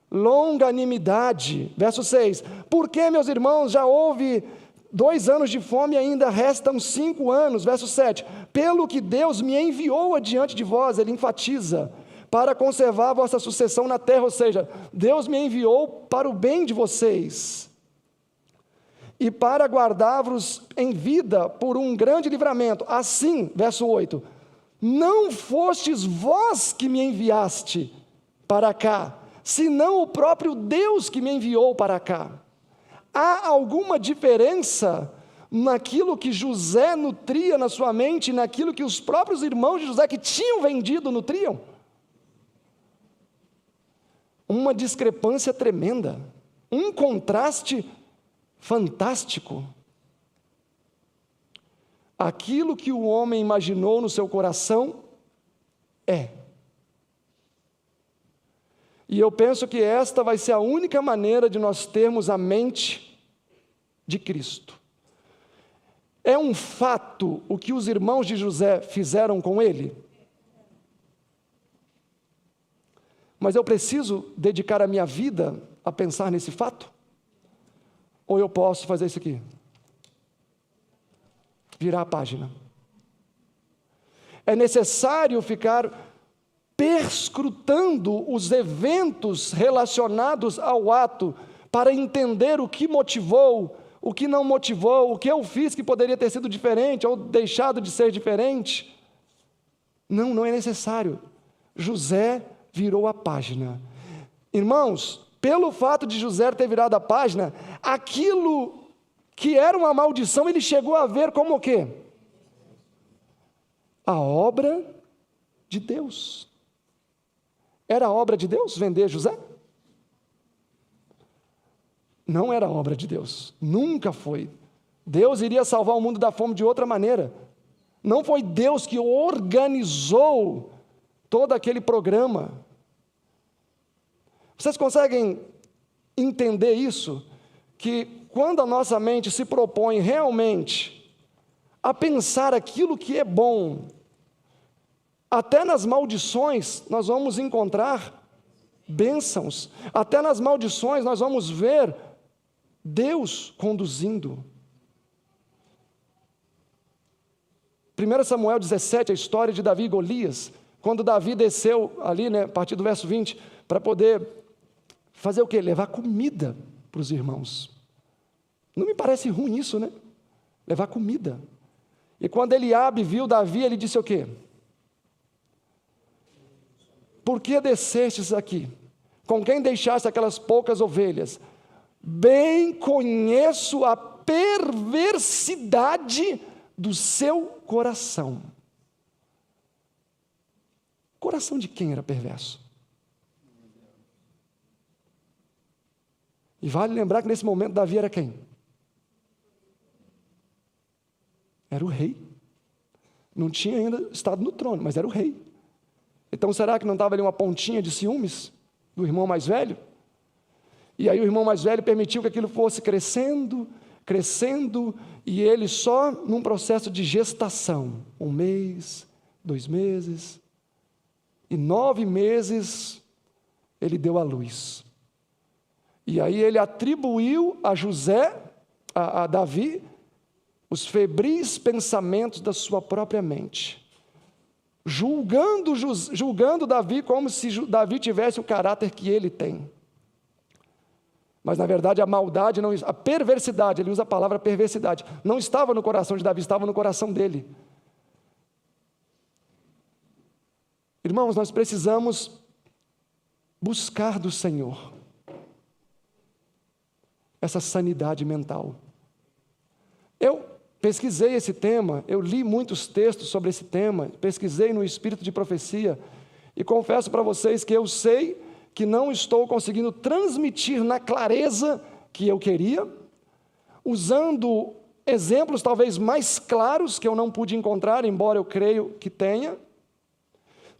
longanimidade. Verso 6, porque, meus irmãos, já houve 2 anos de fome e ainda restam 5 anos. Verso 7, pelo que Deus me enviou adiante de vós, ele enfatiza, para conservar a vossa sucessão na terra, ou seja, Deus me enviou para o bem de vocês, e para guardar-vos em vida por um grande livramento. Assim, verso 8, não fostes vós que me enviaste para cá, senão o próprio Deus que me enviou para cá. Há alguma diferença naquilo que José nutria na sua mente, naquilo que os próprios irmãos de José que tinham vendido nutriam? Uma discrepância tremenda, um contraste fantástico. Aquilo que o homem imaginou no seu coração é, E eu penso que esta vai ser a única maneira de nós termos a mente de Cristo. É um fato o que os irmãos de José fizeram com ele? Mas eu preciso dedicar a minha vida a pensar nesse fato? Ou eu posso fazer isso aqui? Virar a página. É necessário ficar perscrutando os eventos relacionados ao ato para entender o que motivou, o que não motivou, o que eu fiz que poderia ter sido diferente ou deixado de ser diferente. Não, não é necessário. José virou a página. Irmãos, pelo fato de José ter virado a página, aquilo que era uma maldição, ele chegou a ver como o quê? A obra de Deus. Era a obra de Deus vender José? Não era obra de Deus, nunca foi. Deus iria salvar o mundo da fome de outra maneira. Não foi Deus que organizou todo aquele programa. Vocês conseguem entender isso? Que quando a nossa mente se propõe realmente a pensar aquilo que é bom, até nas maldições nós vamos encontrar bênçãos, até nas maldições nós vamos ver Deus conduzindo. 1 Samuel 17, a história de Davi e Golias, quando Davi desceu ali, a partir do verso 20, para poder fazer o quê? Levar comida para os irmãos. Não me parece ruim isso, né? Levar comida. E quando Eliabe viu Davi, ele disse o quê? Por que descestes aqui? Com quem deixaste aquelas poucas ovelhas? Bem conheço a perversidade do seu coração. Coração de quem era perverso? E vale lembrar que nesse momento Davi era quem? Era o rei. Não tinha ainda estado no trono, mas era o rei. Então será que não estava ali uma pontinha de ciúmes do irmão mais velho? E aí o irmão mais velho permitiu que aquilo fosse crescendo, crescendo, e ele só num processo de gestação, 1 mês, 2 meses, e 9 meses ele deu à luz. E aí ele atribuiu a José, a Davi, os febris pensamentos da sua própria mente, julgando Davi como se Davi tivesse o caráter que ele tem. Mas na verdade a maldade, a perversidade, ele usa a palavra perversidade, não estava no coração de Davi, estava no coração dele. Irmãos, nós precisamos buscar do Senhor essa sanidade mental. Eu pesquisei esse tema, eu li muitos textos sobre esse tema, pesquisei no Espírito de Profecia, e confesso para vocês que eu sei que não estou conseguindo transmitir na clareza que eu queria, usando exemplos talvez mais claros que eu não pude encontrar, embora eu creio que tenha,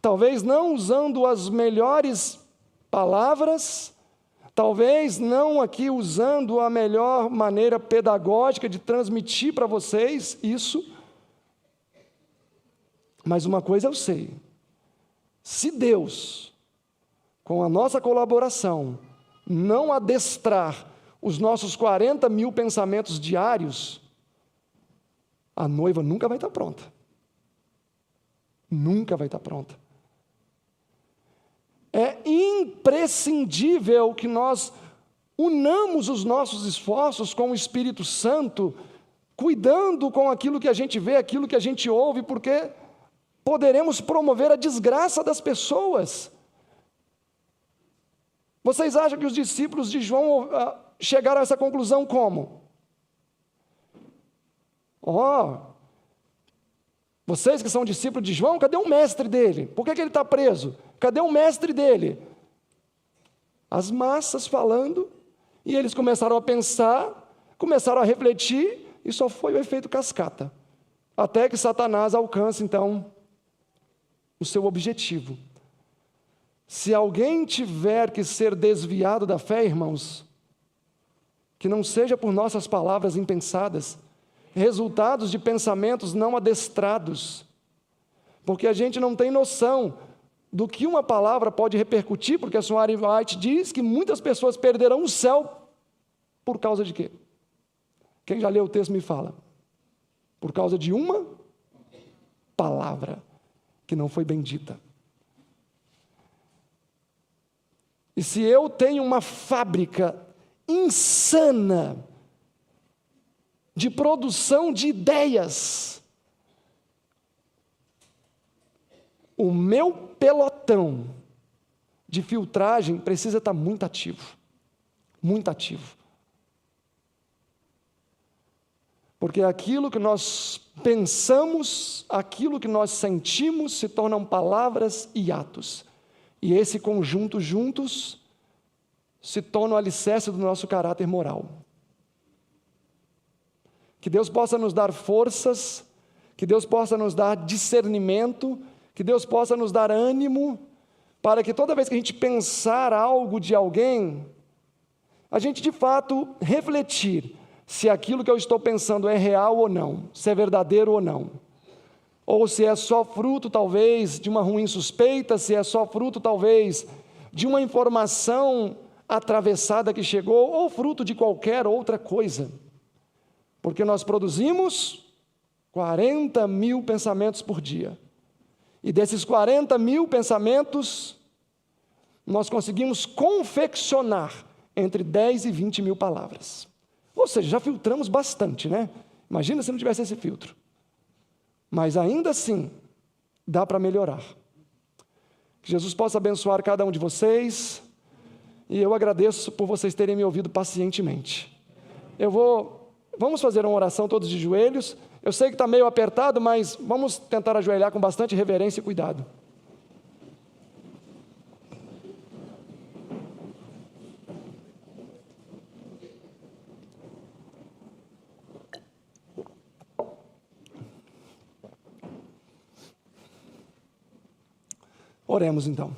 talvez não usando as melhores palavras, talvez não aqui usando a melhor maneira pedagógica de transmitir para vocês isso, mas uma coisa eu sei: se Deus, com a nossa colaboração, não adestrar os nossos 40 mil pensamentos diários, a noiva nunca vai estar pronta. Nunca vai estar pronta. É imprescindível que nós unamos os nossos esforços com o Espírito Santo, cuidando com aquilo que a gente vê, aquilo que a gente ouve, porque poderemos promover a desgraça das pessoas. Vocês acham que os discípulos de João chegaram a essa conclusão como? Vocês que são discípulos de João, cadê o mestre dele? Por que ele está preso? Cadê o mestre dele? As massas falando, e eles começaram a pensar, começaram a refletir, e só foi o efeito cascata. Até que Satanás alcance, então, o seu objetivo. Se alguém tiver que ser desviado da fé, irmãos, que não seja por nossas palavras impensadas, resultados de pensamentos não adestrados, porque a gente não tem noção do que uma palavra pode repercutir, porque a senhora White diz que muitas pessoas perderão o céu por causa de quê? Quem já leu o texto me fala. Por causa de uma palavra que não foi bendita. E se eu tenho uma fábrica insana de produção de ideias, o meu pelotão de filtragem precisa estar muito ativo. Muito ativo. Porque aquilo que nós pensamos, aquilo que nós sentimos, se tornam palavras e atos. E esse conjunto juntos se torna o alicerce do nosso caráter moral. Que Deus possa nos dar forças, que Deus possa nos dar discernimento, que Deus possa nos dar ânimo, para que toda vez que a gente pensar algo de alguém, a gente de fato refletir se aquilo que eu estou pensando é real ou não, se é verdadeiro ou não. Ou se é só fruto, talvez, de uma ruim suspeita, se é só fruto, talvez, de uma informação atravessada que chegou, ou fruto de qualquer outra coisa. Porque nós produzimos 40 mil pensamentos por dia. E desses 40 mil pensamentos, nós conseguimos confeccionar entre 10 e 20 mil palavras. Ou seja, já filtramos bastante, né? Imagina se não tivesse esse filtro. Mas ainda assim, dá para melhorar. Que Jesus possa abençoar cada um de vocês. E eu agradeço por vocês terem me ouvido pacientemente. Vamos fazer uma oração todos de joelhos. Eu sei que está meio apertado, mas vamos tentar ajoelhar com bastante reverência e cuidado. Oremos então.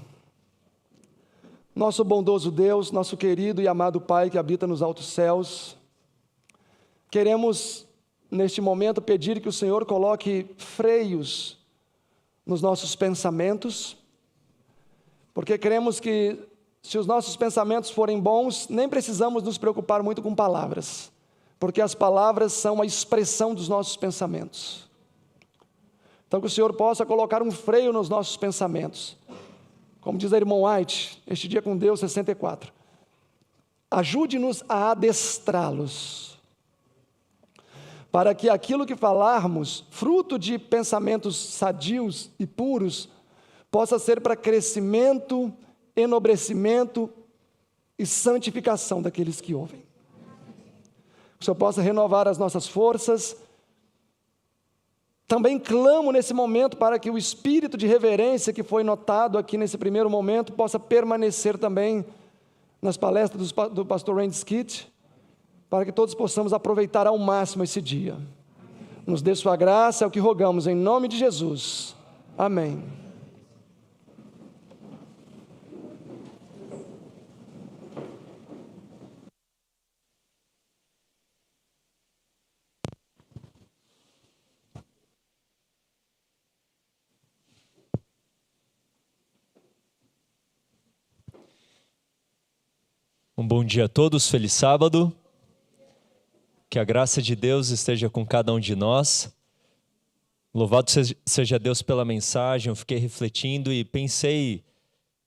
Nosso bondoso Deus, nosso querido e amado Pai que habita nos altos céus, queremos neste momento pedir que o Senhor coloque freios nos nossos pensamentos, porque queremos que, se os nossos pensamentos forem bons, nem precisamos nos preocupar muito com palavras, porque as palavras são a expressão dos nossos pensamentos. Então que o Senhor possa colocar um freio nos nossos pensamentos. Como diz a irmã White, este dia com Deus 64. Ajude-nos a adestrá-los, para que aquilo que falarmos, fruto de pensamentos sadios e puros, possa ser para crescimento, enobrecimento e santificação daqueles que ouvem. Que o Senhor possa renovar as nossas forças. Também clamo nesse momento para que o espírito de reverência que foi notado aqui nesse primeiro momento possa permanecer também nas palestras do pastor Randy Skitt, para que todos possamos aproveitar ao máximo esse dia. Nos dê sua graça, é o que rogamos em nome de Jesus. Amém. Um bom dia a todos, feliz sábado. Que a graça de Deus esteja com cada um de nós. Louvado seja Deus pela mensagem. Eu fiquei refletindo e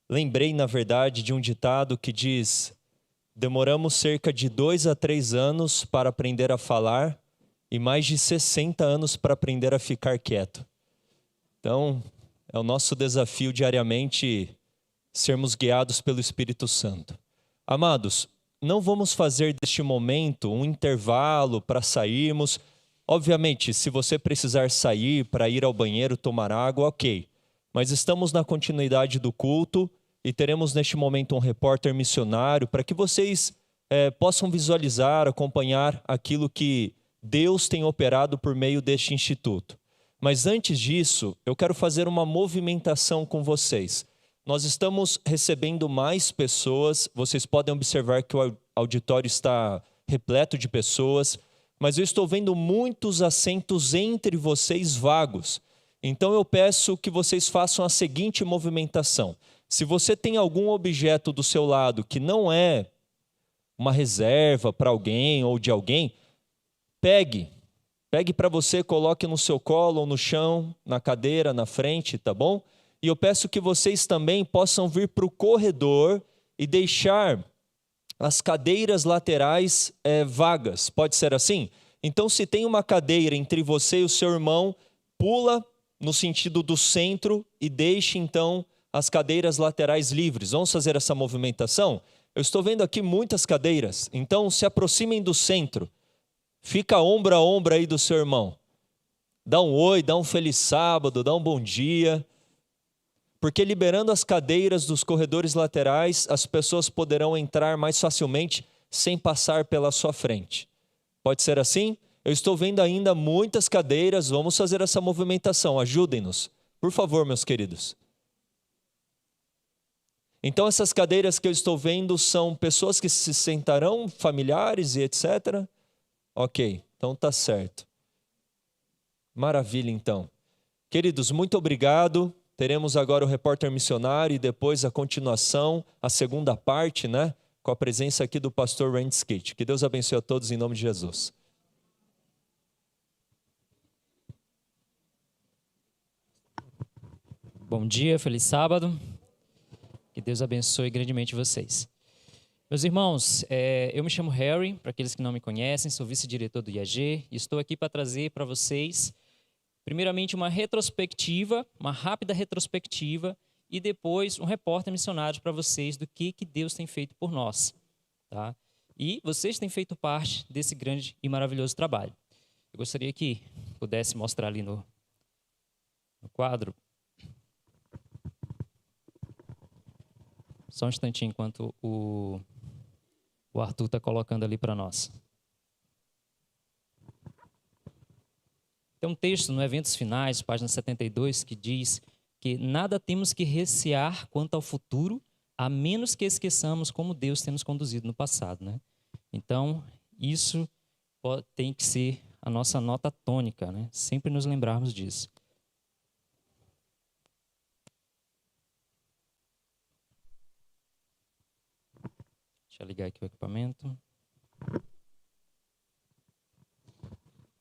lembrei na verdade de um ditado que diz: demoramos cerca de 2 a 3 anos para aprender a falar e mais de 60 anos para aprender a ficar quieto. Então, é o nosso desafio diariamente sermos guiados pelo Espírito Santo. Amados, não vamos fazer deste momento um intervalo para sairmos. Obviamente, se você precisar sair para ir ao banheiro, tomar água, ok. Mas estamos na continuidade do culto e teremos neste momento um repórter missionário para que vocês possam visualizar, acompanhar aquilo que Deus tem operado por meio deste instituto. Mas antes disso, eu quero fazer uma movimentação com vocês. nós estamos recebendo mais pessoas. Vocês podem observar que o auditório está repleto de pessoas, mas eu estou vendo muitos assentos entre vocês vagos. Então eu peço que vocês façam a seguinte movimentação. Se você tem algum objeto do seu lado que não é uma reserva para alguém ou de alguém, pegue para você, coloque no seu colo ou no chão, na cadeira, na frente, tá bom? E eu peço que vocês também possam vir para o corredor e deixar as cadeiras laterais vagas. Pode ser assim? Então, se tem uma cadeira entre você e o seu irmão, pula no sentido do centro e deixe, então, as cadeiras laterais livres. Vamos fazer essa movimentação? Eu estou vendo aqui muitas cadeiras, então se aproximem do centro. Fica ombro a ombro aí do seu irmão. Dá um oi, dá um feliz sábado, dá um bom dia. Porque liberando as cadeiras dos corredores laterais, as pessoas poderão entrar mais facilmente sem passar pela sua frente. Pode ser assim? Eu estou vendo ainda muitas cadeiras, vamos fazer essa movimentação, ajudem-nos. Por favor, meus queridos. Então, essas cadeiras que eu estou vendo são pessoas que se sentarão, familiares e etc. Ok, então tá certo. Maravilha, então. Queridos, muito obrigado. Teremos agora o repórter missionário e depois a continuação, a segunda parte, né? Com a presença aqui do pastor Randy Skate. Que Deus abençoe a todos em nome de Jesus. Bom dia, feliz sábado. Que Deus abençoe grandemente vocês. Meus irmãos, eu me chamo Harry, para aqueles que não me conhecem, sou vice-diretor do IAG e estou aqui para trazer para vocês, primeiramente, uma retrospectiva, uma rápida retrospectiva e depois um repórter missionário para vocês do que Deus tem feito por nós. Tá? E vocês têm feito parte desse grande e maravilhoso trabalho. Eu gostaria que pudesse mostrar ali no quadro. Só um instantinho enquanto o Arthur está colocando ali para nós. Tem um texto no Eventos Finais, página 72, que diz que nada temos que recear quanto ao futuro, a menos que esqueçamos como Deus tem nos conduzido no passado, né? Então, isso tem que ser a nossa nota tônica, né? Sempre nos lembrarmos disso. Deixa eu ligar aqui o equipamento.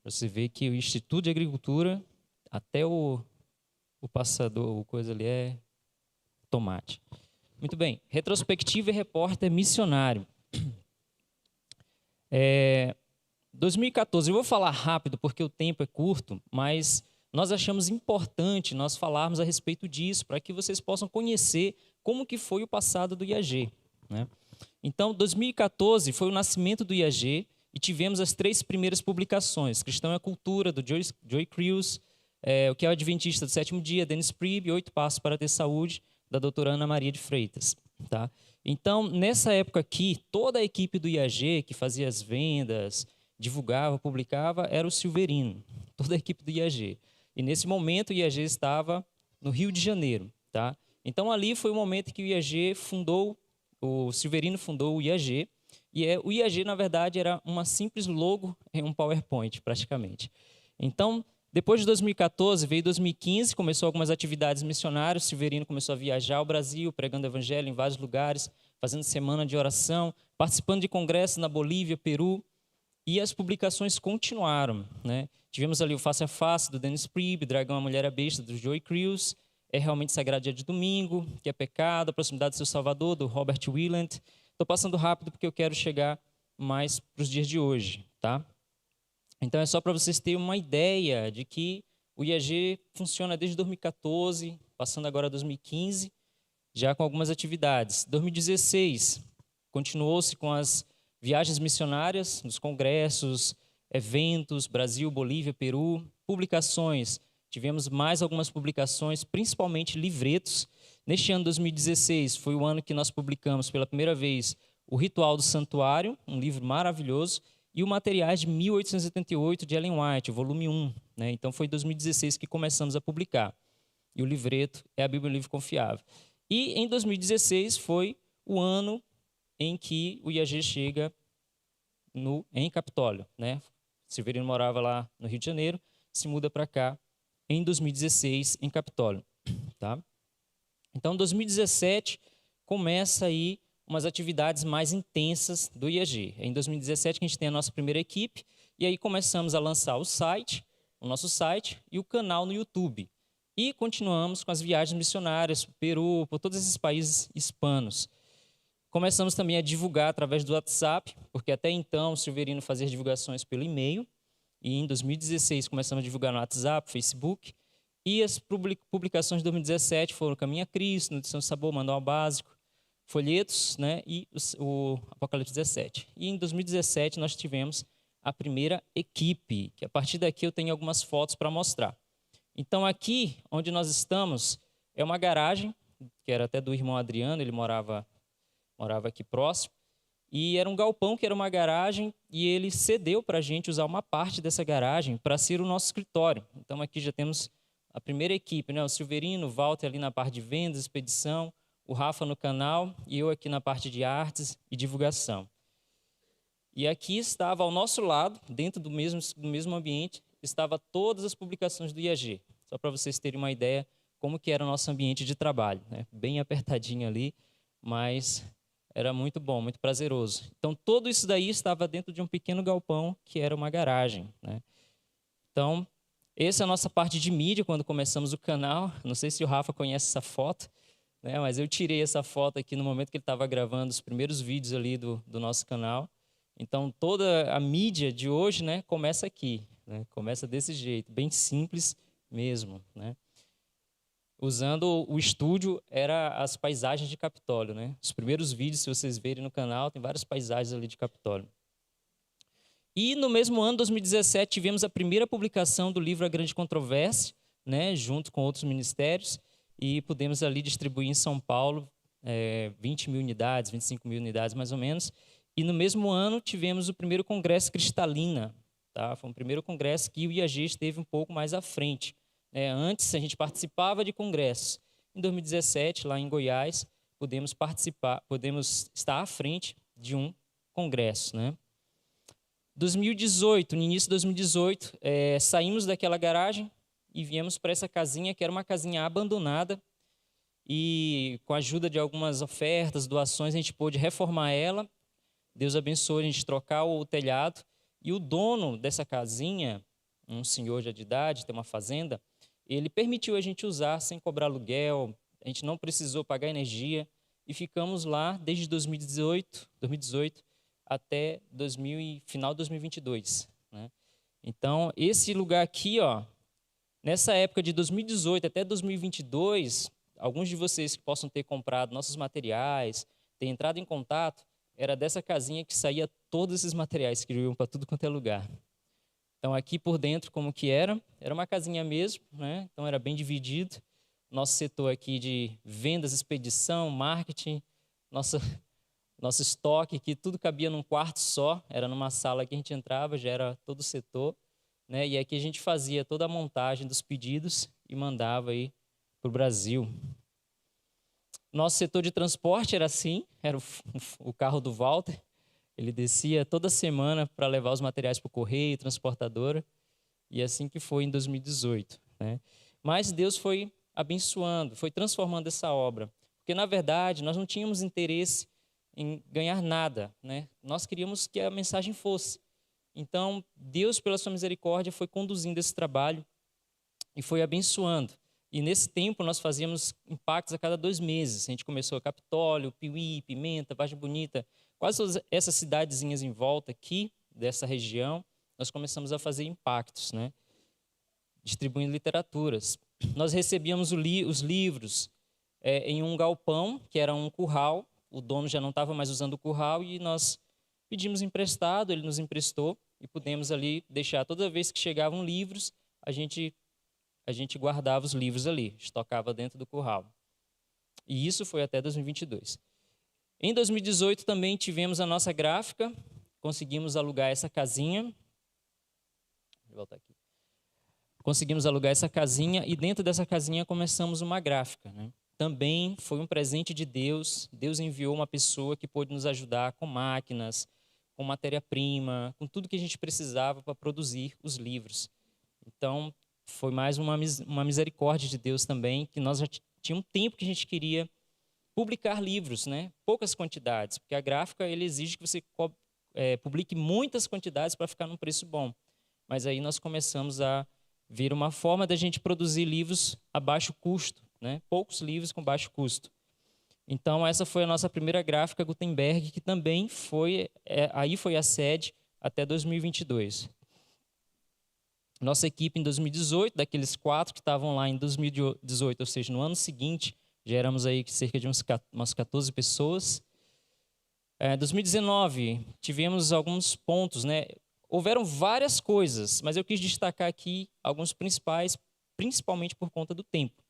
Você vê que o Instituto de Agricultura, até o passador, o coisa ali é tomate. Muito bem. Retrospectiva e repórter missionário. 2014, eu vou falar rápido porque o tempo é curto, mas nós achamos importante nós falarmos a respeito disso, para que vocês possam conhecer como que foi o passado do IAG, né? Então, 2014 foi o nascimento do IAG e tivemos as 3 primeiras publicações. Cristão e a Cultura, do Joy Crews, o que é o Adventista do Sétimo Dia, Dennis Priebe, 8 Passos para ter Saúde, da doutora Ana Maria de Freitas. Tá? Então, nessa época aqui, toda a equipe do IAG, que fazia as vendas, divulgava, publicava, era o Silverino, toda a equipe do IAG. E nesse momento o IAG estava no Rio de Janeiro. Tá? Então, ali foi o momento que o IAG fundou, o Silverino fundou o IAG, e o IAG, na verdade, era uma simples logo em um PowerPoint, praticamente. Então, depois de 2014, veio 2015, começou algumas atividades missionárias, o Silverino começou a viajar ao Brasil, pregando evangelho em vários lugares, fazendo semana de oração, participando de congressos na Bolívia, Peru, e as publicações continuaram, né? Tivemos ali o Face a Face, do Dennis Priebe, Dragão, a Mulher, a Besta, do Joy Crews, É Realmente Sagrado Dia de Domingo, Que é Pecado, A Proximidade do Seu Salvador, do Robert Willand. Estou passando rápido porque eu quero chegar mais para os dias de hoje, tá? Então, é só para vocês terem uma ideia de que o IAG funciona desde 2014, passando agora a 2015, já com algumas atividades. 2016, continuou-se com as viagens missionárias, nos congressos, eventos, Brasil, Bolívia, Peru, publicações. Tivemos mais algumas publicações, principalmente livretos. Neste ano, 2016, foi o ano que nós publicamos pela primeira vez O Ritual do Santuário, um livro maravilhoso, e o Materiais de 1888, de Ellen White, volume 1. Né? Então, foi em 2016 que começamos a publicar. E o livreto é a Bíblia, um livro confiável. E em 2016 foi o ano em que o IAG chega em Capitólio, né? Silverino morava lá no Rio de Janeiro, se muda para cá em 2016 em Capitólio, tá? Então, em 2017 começa aí umas atividades mais intensas do IAG. É em 2017 que a gente tem a nossa primeira equipe e aí começamos a lançar o nosso site e o canal no YouTube. E continuamos com as viagens missionárias para o Peru, por todos esses países hispanos. Começamos também a divulgar através do WhatsApp, porque até então o Silverino fazia divulgações pelo e-mail. E em 2016 começamos a divulgar no WhatsApp, Facebook. E as publicações de 2017 foram Caminho a Cristo, Nutrição e Sabor, Manual Básico, Folhetos, né, e o Apocalipse 17. E em 2017 nós tivemos a primeira equipe, que a partir daqui eu tenho algumas fotos para mostrar. Então aqui, onde nós estamos, é uma garagem, que era até do irmão Adriano, ele morava aqui próximo, e era um galpão que era uma garagem, e ele cedeu para a gente usar uma parte dessa garagem para ser o nosso escritório. Então aqui já temos a primeira equipe, né? O Silverino, o Walter ali na parte de vendas, expedição, o Rafa no canal e eu aqui na parte de artes e divulgação. E aqui estava ao nosso lado, dentro do mesmo ambiente, estava todas as publicações do IAG. Só para vocês terem uma ideia como que era o nosso ambiente de trabalho, né? Bem apertadinho ali, mas era muito bom, muito prazeroso. Então, tudo isso daí estava dentro de um pequeno galpão que era uma garagem, né? Então, essa é a nossa parte de mídia quando começamos o canal. Não sei se o Rafa conhece essa foto, né? Mas eu tirei essa foto aqui no momento que ele estava gravando os primeiros vídeos ali do nosso canal. Então, toda a mídia de hoje, né, começa aqui, né? Começa desse jeito, bem simples mesmo, né? Usando o estúdio, era as paisagens de Capitólio, né? Os primeiros vídeos, se vocês verem no canal, tem várias paisagens ali de Capitólio. E no mesmo ano, 2017, tivemos a primeira publicação do livro A Grande Controvérsia, né, junto com outros ministérios, e pudemos ali distribuir em São Paulo 20 mil unidades, 25 mil unidades mais ou menos. E no mesmo ano tivemos o primeiro congresso Cristalina, tá? Foi o primeiro congresso que o IAG esteve um pouco mais à frente. Antes a gente participava de congressos. Em 2017, lá em Goiás, podemos estar à frente de um congresso, né? 2018, no início de 2018, saímos daquela garagem e viemos para essa casinha, que era uma casinha abandonada, e com a ajuda de algumas ofertas, doações, a gente pôde reformar ela. Deus abençoou a gente trocar o telhado, e o dono dessa casinha, um senhor já de idade, tem uma fazenda, ele permitiu a gente usar sem cobrar aluguel, a gente não precisou pagar energia, e ficamos lá desde 2018 até final de 2022. Né? Então, esse lugar aqui, ó, nessa época de 2018 até 2022, alguns de vocês que possam ter comprado nossos materiais, ter entrado em contato, era dessa casinha que saía todos esses materiais que iam para tudo quanto é lugar. Então, aqui por dentro, como que era? Era uma casinha mesmo, né? Então era bem dividido. Nosso setor aqui de vendas, expedição, marketing, nosso estoque aqui, tudo cabia num quarto só, era numa sala que a gente entrava, já era todo o setor, né? E aqui a gente fazia toda a montagem dos pedidos e mandava aí para o Brasil. Nosso setor de transporte era assim, era o carro do Walter, ele descia toda semana para levar os materiais para o correio, transportadora, e assim que foi em 2018. Né? Mas Deus foi abençoando, foi transformando essa obra, porque na verdade nós não tínhamos interesse em ganhar nada, né? Nós queríamos que a mensagem fosse. Então, Deus, pela sua misericórdia, foi conduzindo esse trabalho e foi abençoando. E nesse tempo, nós fazíamos impactos a cada 2 meses. A gente começou a Capitólio, Piuí, Pimenta, Vargem Bonita, quase todas essas cidadezinhas em volta aqui, dessa região, nós começamos a fazer impactos, né? Distribuindo literaturas. Nós recebíamos os livros em um galpão, que era um curral. O dono já não estava mais usando o curral e nós pedimos emprestado, ele nos emprestou e pudemos ali deixar. Toda vez que chegavam livros, a gente guardava os livros ali, estocava dentro do curral. E isso foi até 2022. Em 2018 também tivemos a nossa gráfica, conseguimos alugar essa casinha. Vou voltar aqui. Conseguimos alugar essa casinha e dentro dessa casinha começamos uma gráfica, né? também foi um presente de Deus. Deus enviou uma pessoa que pôde nos ajudar com máquinas, com matéria-prima, com tudo que a gente precisava para produzir os livros. Então, foi mais uma misericórdia de Deus também, que nós já tinha um tempo que a gente queria publicar livros, né? Poucas quantidades, porque a gráfica ele exige que você publique muitas quantidades para ficar num preço bom. Mas aí nós começamos a ver uma forma da gente produzir livros a baixo custo, né? Poucos livros com baixo custo. Então, essa foi a nossa primeira gráfica Gutenberg, que também aí foi a sede até 2022. Nossa equipe em 2018, daqueles 4 que estavam lá em 2018, ou seja, no ano seguinte, já éramos aí cerca de umas 14 pessoas. 2019, tivemos alguns pontos, né? Houveram várias coisas, mas eu quis destacar aqui alguns principais, principalmente por conta do tempo.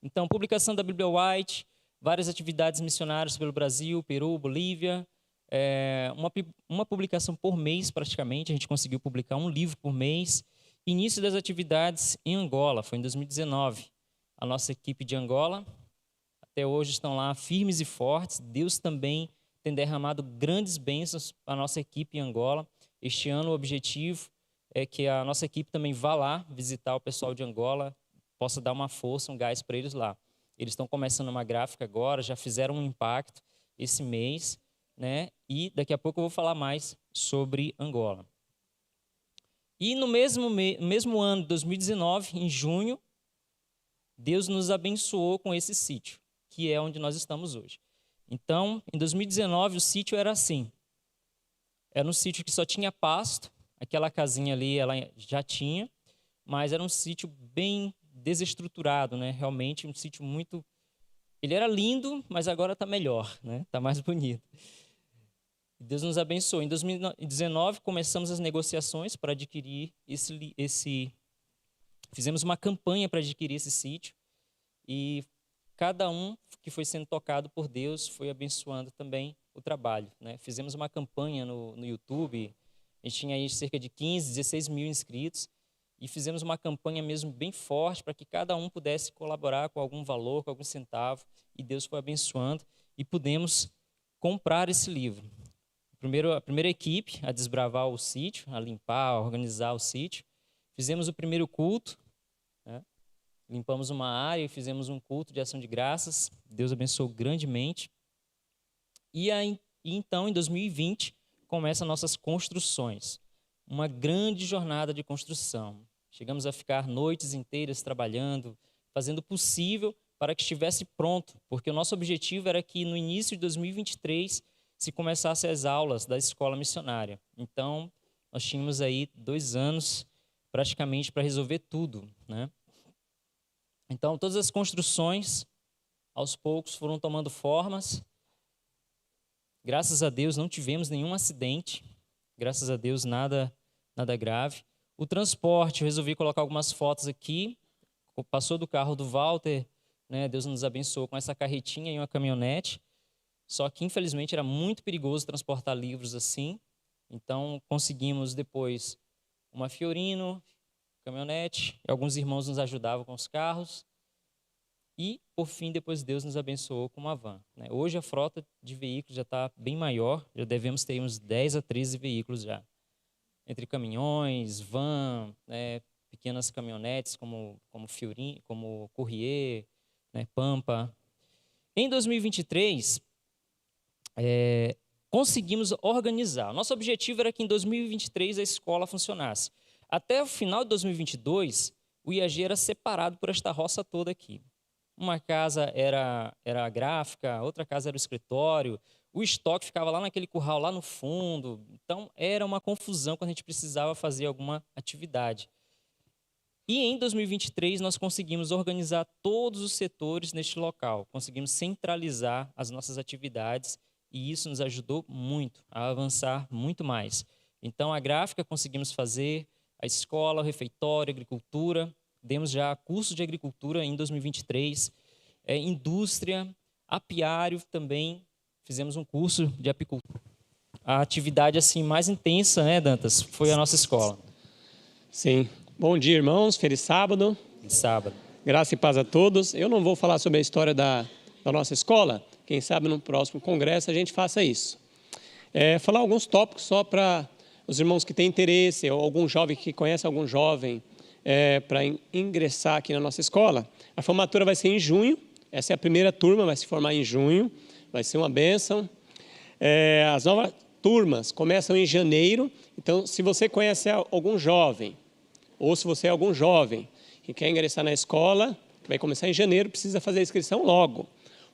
Então, publicação da Bíblia White, várias atividades missionárias pelo Brasil, Peru, Bolívia, uma publicação por mês praticamente, a gente conseguiu publicar um livro por mês. Início das atividades em Angola, foi em 2019. A nossa equipe de Angola, até hoje estão lá firmes e fortes. Deus também tem derramado grandes bênçãos para a nossa equipe em Angola. Este ano o objetivo é que a nossa equipe também vá lá visitar o pessoal de Angola, possa dar uma força, um gás para eles lá. Eles estão começando uma gráfica agora, já fizeram um impacto esse mês, né? E daqui a pouco eu vou falar mais sobre Angola. E no mesmo ano, 2019, em junho, Deus nos abençoou com esse sítio, que é onde nós estamos hoje. Então, em 2019, o sítio era assim. Era um sítio que só tinha pasto, aquela casinha ali ela já tinha, mas era um sítio bem desestruturado, né? Realmente um sítio muito... Ele era lindo, mas agora está melhor, né? Está mais bonito. Deus nos abençoou. Em 2019, começamos as negociações para adquirir Fizemos uma campanha para adquirir esse sítio e cada um que foi sendo tocado por Deus foi abençoando também o trabalho, né? Fizemos uma campanha no YouTube, a gente tinha aí cerca de 15, 16 mil inscritos e fizemos uma campanha mesmo bem forte para que cada um pudesse colaborar com algum valor, com algum centavo, e Deus foi abençoando e pudemos comprar esse livro. A primeira equipe a desbravar o sítio, a limpar, a organizar o sítio. Fizemos o primeiro culto, né? Limpamos uma área e fizemos um culto de ação de graças. Deus abençoou grandemente. E então, em 2020, começam nossas construções. Uma grande jornada de construção. Chegamos a ficar noites inteiras trabalhando, fazendo o possível para que estivesse pronto, porque o nosso objetivo era que no início de 2023 se começasse as aulas da escola missionária. Então, nós tínhamos aí 2 anos praticamente para resolver tudo, né? Então, todas as construções, aos poucos, foram tomando formas. Graças a Deus, não tivemos nenhum acidente. Graças a Deus, nada grave. O transporte, eu resolvi colocar algumas fotos aqui. Passou do carro do Walter, né? Deus nos abençoou com essa carretinha e uma caminhonete. Só que, infelizmente, era muito perigoso transportar livros assim. Então, conseguimos depois uma Fiorino, caminhonete, e alguns irmãos nos ajudavam com os carros. E, por fim, depois Deus nos abençoou com uma van, né? Hoje a frota de veículos já está bem maior, já devemos ter uns 10 a 13 veículos já. Entre caminhões, van, né, pequenas caminhonetes como Fiorino, como Courrier, né, Pampa. Em 2023... conseguimos organizar. Nosso objetivo era que em 2023 a escola funcionasse. Até o final de 2022, o IAG era separado por esta roça toda aqui. Uma casa era a gráfica, outra casa era o escritório, o estoque ficava lá naquele curral, lá no fundo. Então, era uma confusão quando a gente precisava fazer alguma atividade. E em 2023, nós conseguimos organizar todos os setores neste local. Conseguimos centralizar as nossas atividades e isso nos ajudou muito a avançar muito mais. Então, a gráfica conseguimos fazer, a escola, o refeitório, a agricultura. Demos já curso de agricultura em 2023. Indústria, apiário também. Fizemos um curso de apicultura. A atividade assim mais intensa, né, Dantas, foi a nossa escola. Sim. Bom dia, irmãos. Feliz sábado. Feliz sábado. Graça e paz a todos. Eu não vou falar sobre a história da nossa escola. Quem sabe no próximo congresso a gente faça isso. Falar alguns tópicos só para os irmãos que têm interesse, ou algum jovem que conhece algum jovem, para ingressar aqui na nossa escola. A formatura vai ser em junho. Essa é a primeira turma, vai se formar em junho. Vai ser uma bênção. As novas turmas começam em janeiro. Então, se você conhece algum jovem, ou se você é algum jovem que quer ingressar na escola, vai começar em janeiro, precisa fazer a inscrição logo.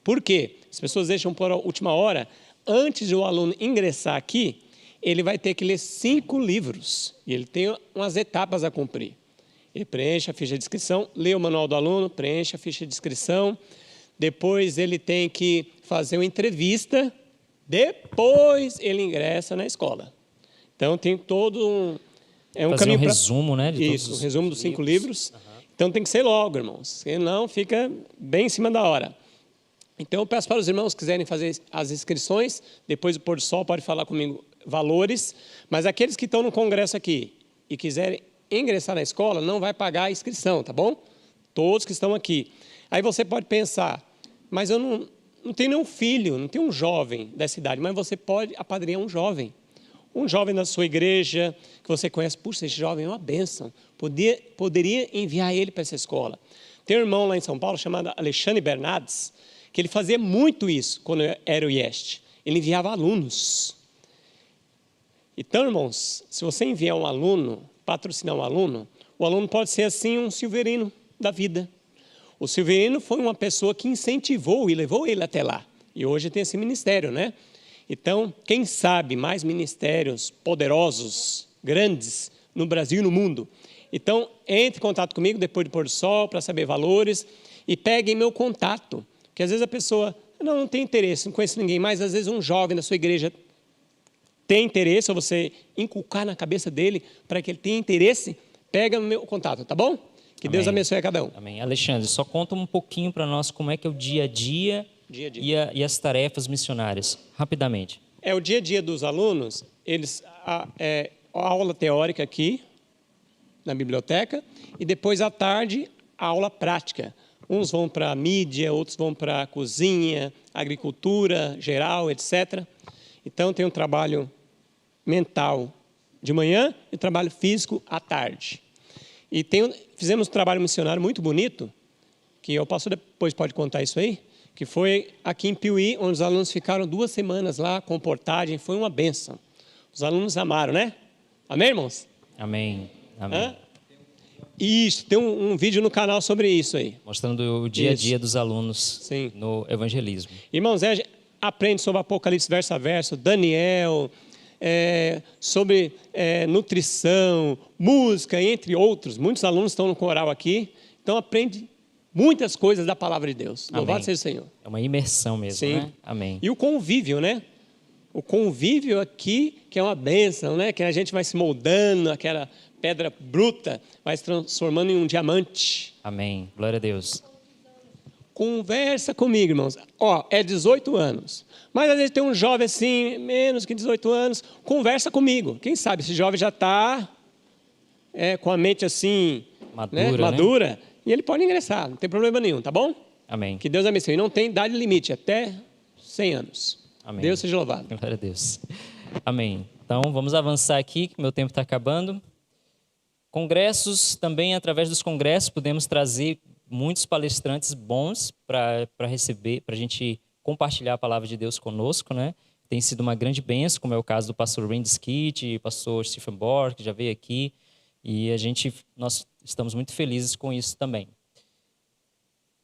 Por quê? As pessoas deixam por a última hora. Antes de o aluno ingressar aqui, ele vai ter que ler 5 livros. E ele tem umas etapas a cumprir. Ele preenche a ficha de inscrição, lê o manual do aluno, preenche a ficha de inscrição. Depois ele tem que fazer uma entrevista. Depois ele ingressa na escola. Então tem todo um fazer caminho um resumo, né? De isso, todos um resumo dos 5 livros. Então tem que ser logo, irmãos. Senão fica bem em cima da hora. Então eu peço para os irmãos que quiserem fazer as inscrições. Depois do pôr do sol pode falar comigo valores. Mas aqueles que estão no congresso aqui e quiserem ingressar na escola, não vai pagar a inscrição, tá bom? Todos que estão aqui. Aí você pode pensar, mas eu não tenho nenhum filho, não tenho um jovem dessa idade, mas você pode apadrinhar um jovem. Um jovem da sua igreja, que você conhece, puxa, esse jovem é uma bênção. Poderia enviar ele para essa escola. Tem um irmão lá em São Paulo chamado Alexandre Bernardes, que ele fazia muito isso quando era o IEST. Ele enviava alunos. Então, irmãos, se você enviar um aluno, patrocinar um aluno, o aluno pode ser assim um Silverino da vida. O Silverino foi uma pessoa que incentivou e levou ele até lá. E hoje tem esse ministério, né? Então, quem sabe mais ministérios poderosos, grandes, no Brasil e no mundo. Então, entre em contato comigo depois do pôr do sol para saber valores e peguem meu contato. Porque às vezes a pessoa não tem interesse, não conhece ninguém, mas às vezes um jovem da sua igreja tem interesse, ou você inculcar na cabeça dele para que ele tenha interesse, pega meu contato, tá bom? Que Amém. Deus abençoe a cada um. Amém. Alexandre, só conta um pouquinho para nós como é que é o dia a dia, e as tarefas missionárias, rapidamente. O dia a dia dos alunos, a aula teórica aqui, na biblioteca, e depois à tarde, a aula prática. Uns vão para a mídia, outros vão para a cozinha, agricultura geral, etc. Então, tem um trabalho mental de manhã e trabalho físico à tarde. E fizemos um trabalho missionário muito bonito, que o pastor depois pode contar isso aí, que foi aqui em Piuí, onde os alunos ficaram 2 semanas lá com portagem, foi uma bênção. Os alunos amaram, né? Amém, irmãos? Amém. Amém. Isso, tem um vídeo no canal sobre isso aí. Mostrando o dia a dia dos alunos no evangelismo. Irmãos, a gente aprende sobre Apocalipse verso a verso, Daniel, sobre nutrição, música, entre outros. Muitos alunos estão no coral aqui, então aprende muitas coisas da palavra de Deus. Louvado seja o Senhor. É uma imersão mesmo, sim, né? Amém. E o convívio, né? O convívio aqui, que é uma bênção, né? Que a gente vai se moldando, aquela pedra bruta vai se transformando em um diamante. Amém. Glória a Deus. Conversa comigo, irmãos. É 18 anos. Mas às vezes tem um jovem assim, menos que 18 anos, conversa comigo. Quem sabe esse jovem já está com a mente assim, madura, né? E ele pode ingressar, não tem problema nenhum, tá bom? Amém. Que Deus abençoe. E não tem idade limite, até 100 anos. Amém. Deus seja louvado. Glória a Deus. Amém. Então, vamos avançar aqui, que meu tempo está acabando. Congressos, também através dos congressos, podemos trazer muitos palestrantes bons para receber, para a gente compartilhar a palavra de Deus conosco, né? Tem sido uma grande bênção, como é o caso do pastor Randy Skitt, pastor Stephen Borg, que já veio aqui, e nós estamos muito felizes com isso também.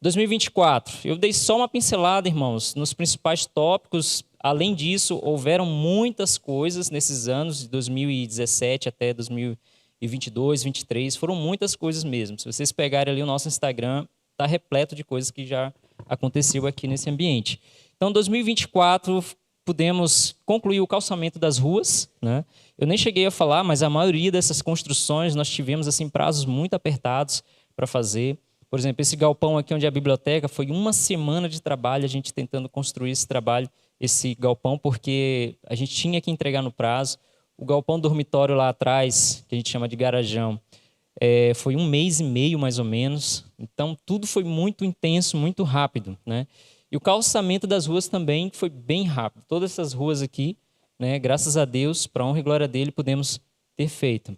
2024, eu dei só uma pincelada, irmãos, nos principais tópicos. Além disso, houveram muitas coisas nesses anos, de 2017 até 2022, 2023, foram muitas coisas mesmo. Se vocês pegarem ali o nosso Instagram, está repleto de coisas que já aconteceu aqui nesse ambiente. Então, 2024, pudemos concluir o calçamento das ruas, né? Eu nem cheguei a falar, mas a maioria dessas construções nós tivemos assim prazos muito apertados para fazer. Por exemplo, esse galpão aqui onde é a biblioteca, foi 1 semana de trabalho a gente tentando construir esse galpão, porque a gente tinha que entregar no prazo. O galpão dormitório lá atrás, que a gente chama de garajão, foi 1 mês e meio mais ou menos. Então, tudo foi muito intenso, muito rápido, né? E o calçamento das ruas também foi bem rápido. Todas essas ruas aqui, né, graças a Deus, para a honra e glória dele, pudemos ter feito.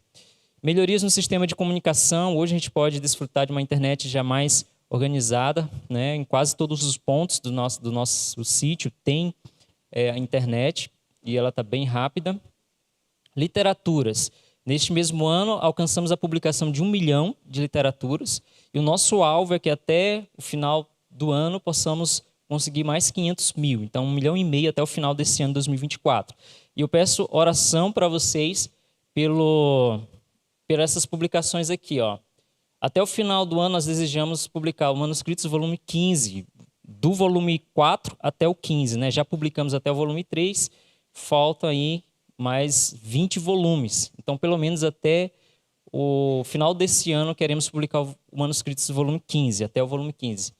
Melhorias no sistema de comunicação. Hoje a gente pode desfrutar de uma internet já mais organizada, né? Em quase todos os pontos do nosso sítio tem a internet e ela está bem rápida. Literaturas. Neste mesmo ano, alcançamos a publicação de 1 milhão de literaturas e o nosso alvo é que até o final do ano possamos conseguir mais 500 mil. Então, 1,5 milhão até o final desse ano, 2024. E eu peço oração para vocês por essas publicações aqui, ó. Até o final do ano, nós desejamos publicar o Manuscritos volume 15, do volume 4 até o 15, né? Já publicamos até o volume 3, falta aí mais 20 volumes. Então, pelo menos até o final desse ano, queremos publicar o Manuscritos volume 15, até o volume 15.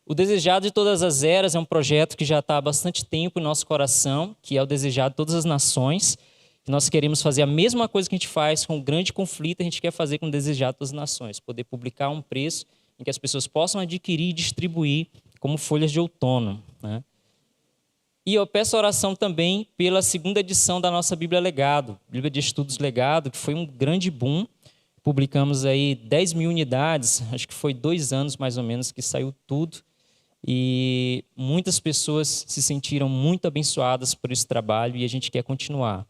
O Desejado de Todas as Eras é um projeto que já está há bastante tempo em nosso coração, que é o Desejado de Todas as Nações. Nós queremos fazer a mesma coisa que a gente faz com o Grande Conflito, a gente quer fazer com o Desejado das Nações, poder publicar um preço em que as pessoas possam adquirir e distribuir como folhas de outono, né? E eu peço oração também pela 2ª edição da nossa Bíblia Legado, Bíblia de Estudos Legado, que foi um grande boom. Publicamos aí 10 mil unidades, acho que foi 2 anos mais ou menos que saiu tudo. E muitas pessoas se sentiram muito abençoadas por esse trabalho e a gente quer continuar.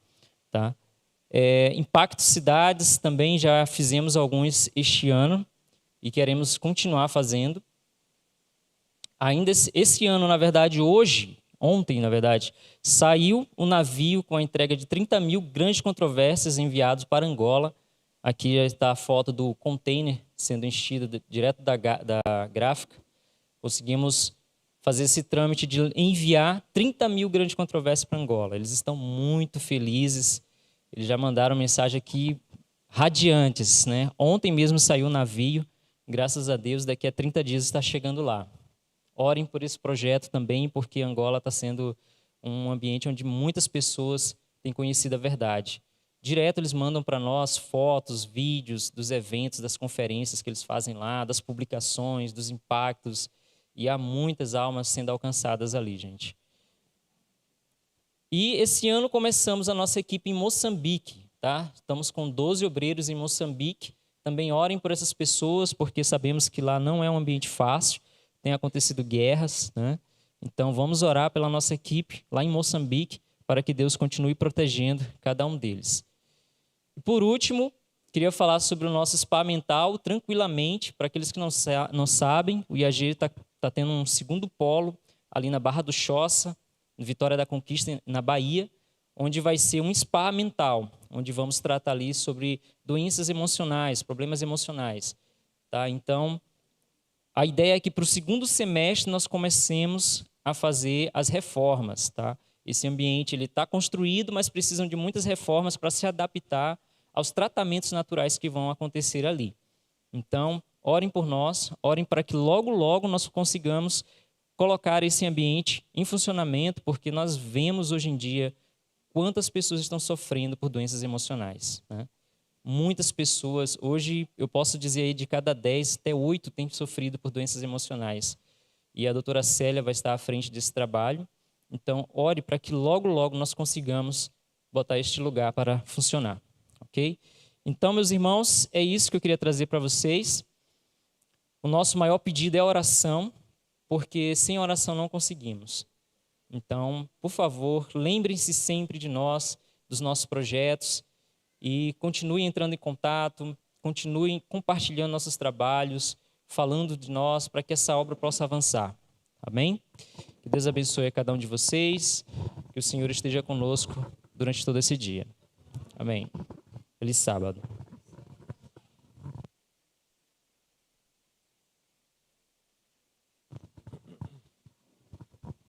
Tá? Impacto Cidades também já fizemos alguns este ano e queremos continuar fazendo. Ainda esse ano, na verdade, ontem, na verdade, saiu o navio com a entrega de 30 mil grandes controvérsias enviados para Angola. Aqui já está a foto do container sendo enchido direto da gráfica. Conseguimos fazer esse trâmite de enviar 30 mil grandes controvérsias para Angola. Eles estão muito felizes. Eles já mandaram mensagem aqui radiantes, né? Ontem mesmo saiu o navio. Graças a Deus, daqui a 30 dias está chegando lá. Orem por esse projeto também, porque Angola está sendo um ambiente onde muitas pessoas têm conhecido a verdade. Direto eles mandam para nós fotos, vídeos dos eventos, das conferências que eles fazem lá, das publicações, dos impactos. E há muitas almas sendo alcançadas ali, gente. E esse ano começamos a nossa equipe em Moçambique, tá? Estamos com 12 obreiros em Moçambique. Também orem por essas pessoas, porque sabemos que lá não é um ambiente fácil. Tem acontecido guerras, né? Então vamos orar pela nossa equipe lá em Moçambique para que Deus continue protegendo cada um deles. E por último, queria falar sobre o nosso spa mental, tranquilamente. Para aqueles que não sabem, o IAG está tendo um 2º polo ali na Barra do Choça, em Vitória da Conquista, na Bahia, onde vai ser um spa mental, onde vamos tratar ali sobre doenças emocionais, problemas emocionais. Tá? Então, a ideia é que para o 2º semestre nós comecemos a fazer as reformas. Tá? Esse ambiente está construído, mas precisam de muitas reformas para se adaptar aos tratamentos naturais que vão acontecer ali. Então, orem por nós, orem para que logo, logo nós consigamos colocar esse ambiente em funcionamento, porque nós vemos hoje em dia quantas pessoas estão sofrendo por doenças emocionais, né? Muitas pessoas, hoje eu posso dizer aí de cada 10, até 8 têm sofrido por doenças emocionais. E a doutora Célia vai estar à frente desse trabalho. Então, ore para que logo, logo nós consigamos botar este lugar para funcionar. Ok? Então, meus irmãos, é isso que eu queria trazer para vocês. O nosso maior pedido é a oração, porque sem oração não conseguimos. Então, por favor, lembrem-se sempre de nós, dos nossos projetos, e continuem entrando em contato, continuem compartilhando nossos trabalhos, falando de nós, para que essa obra possa avançar. Amém? Que Deus abençoe a cada um de vocês, que o Senhor esteja conosco durante todo esse dia. Amém. Feliz sábado.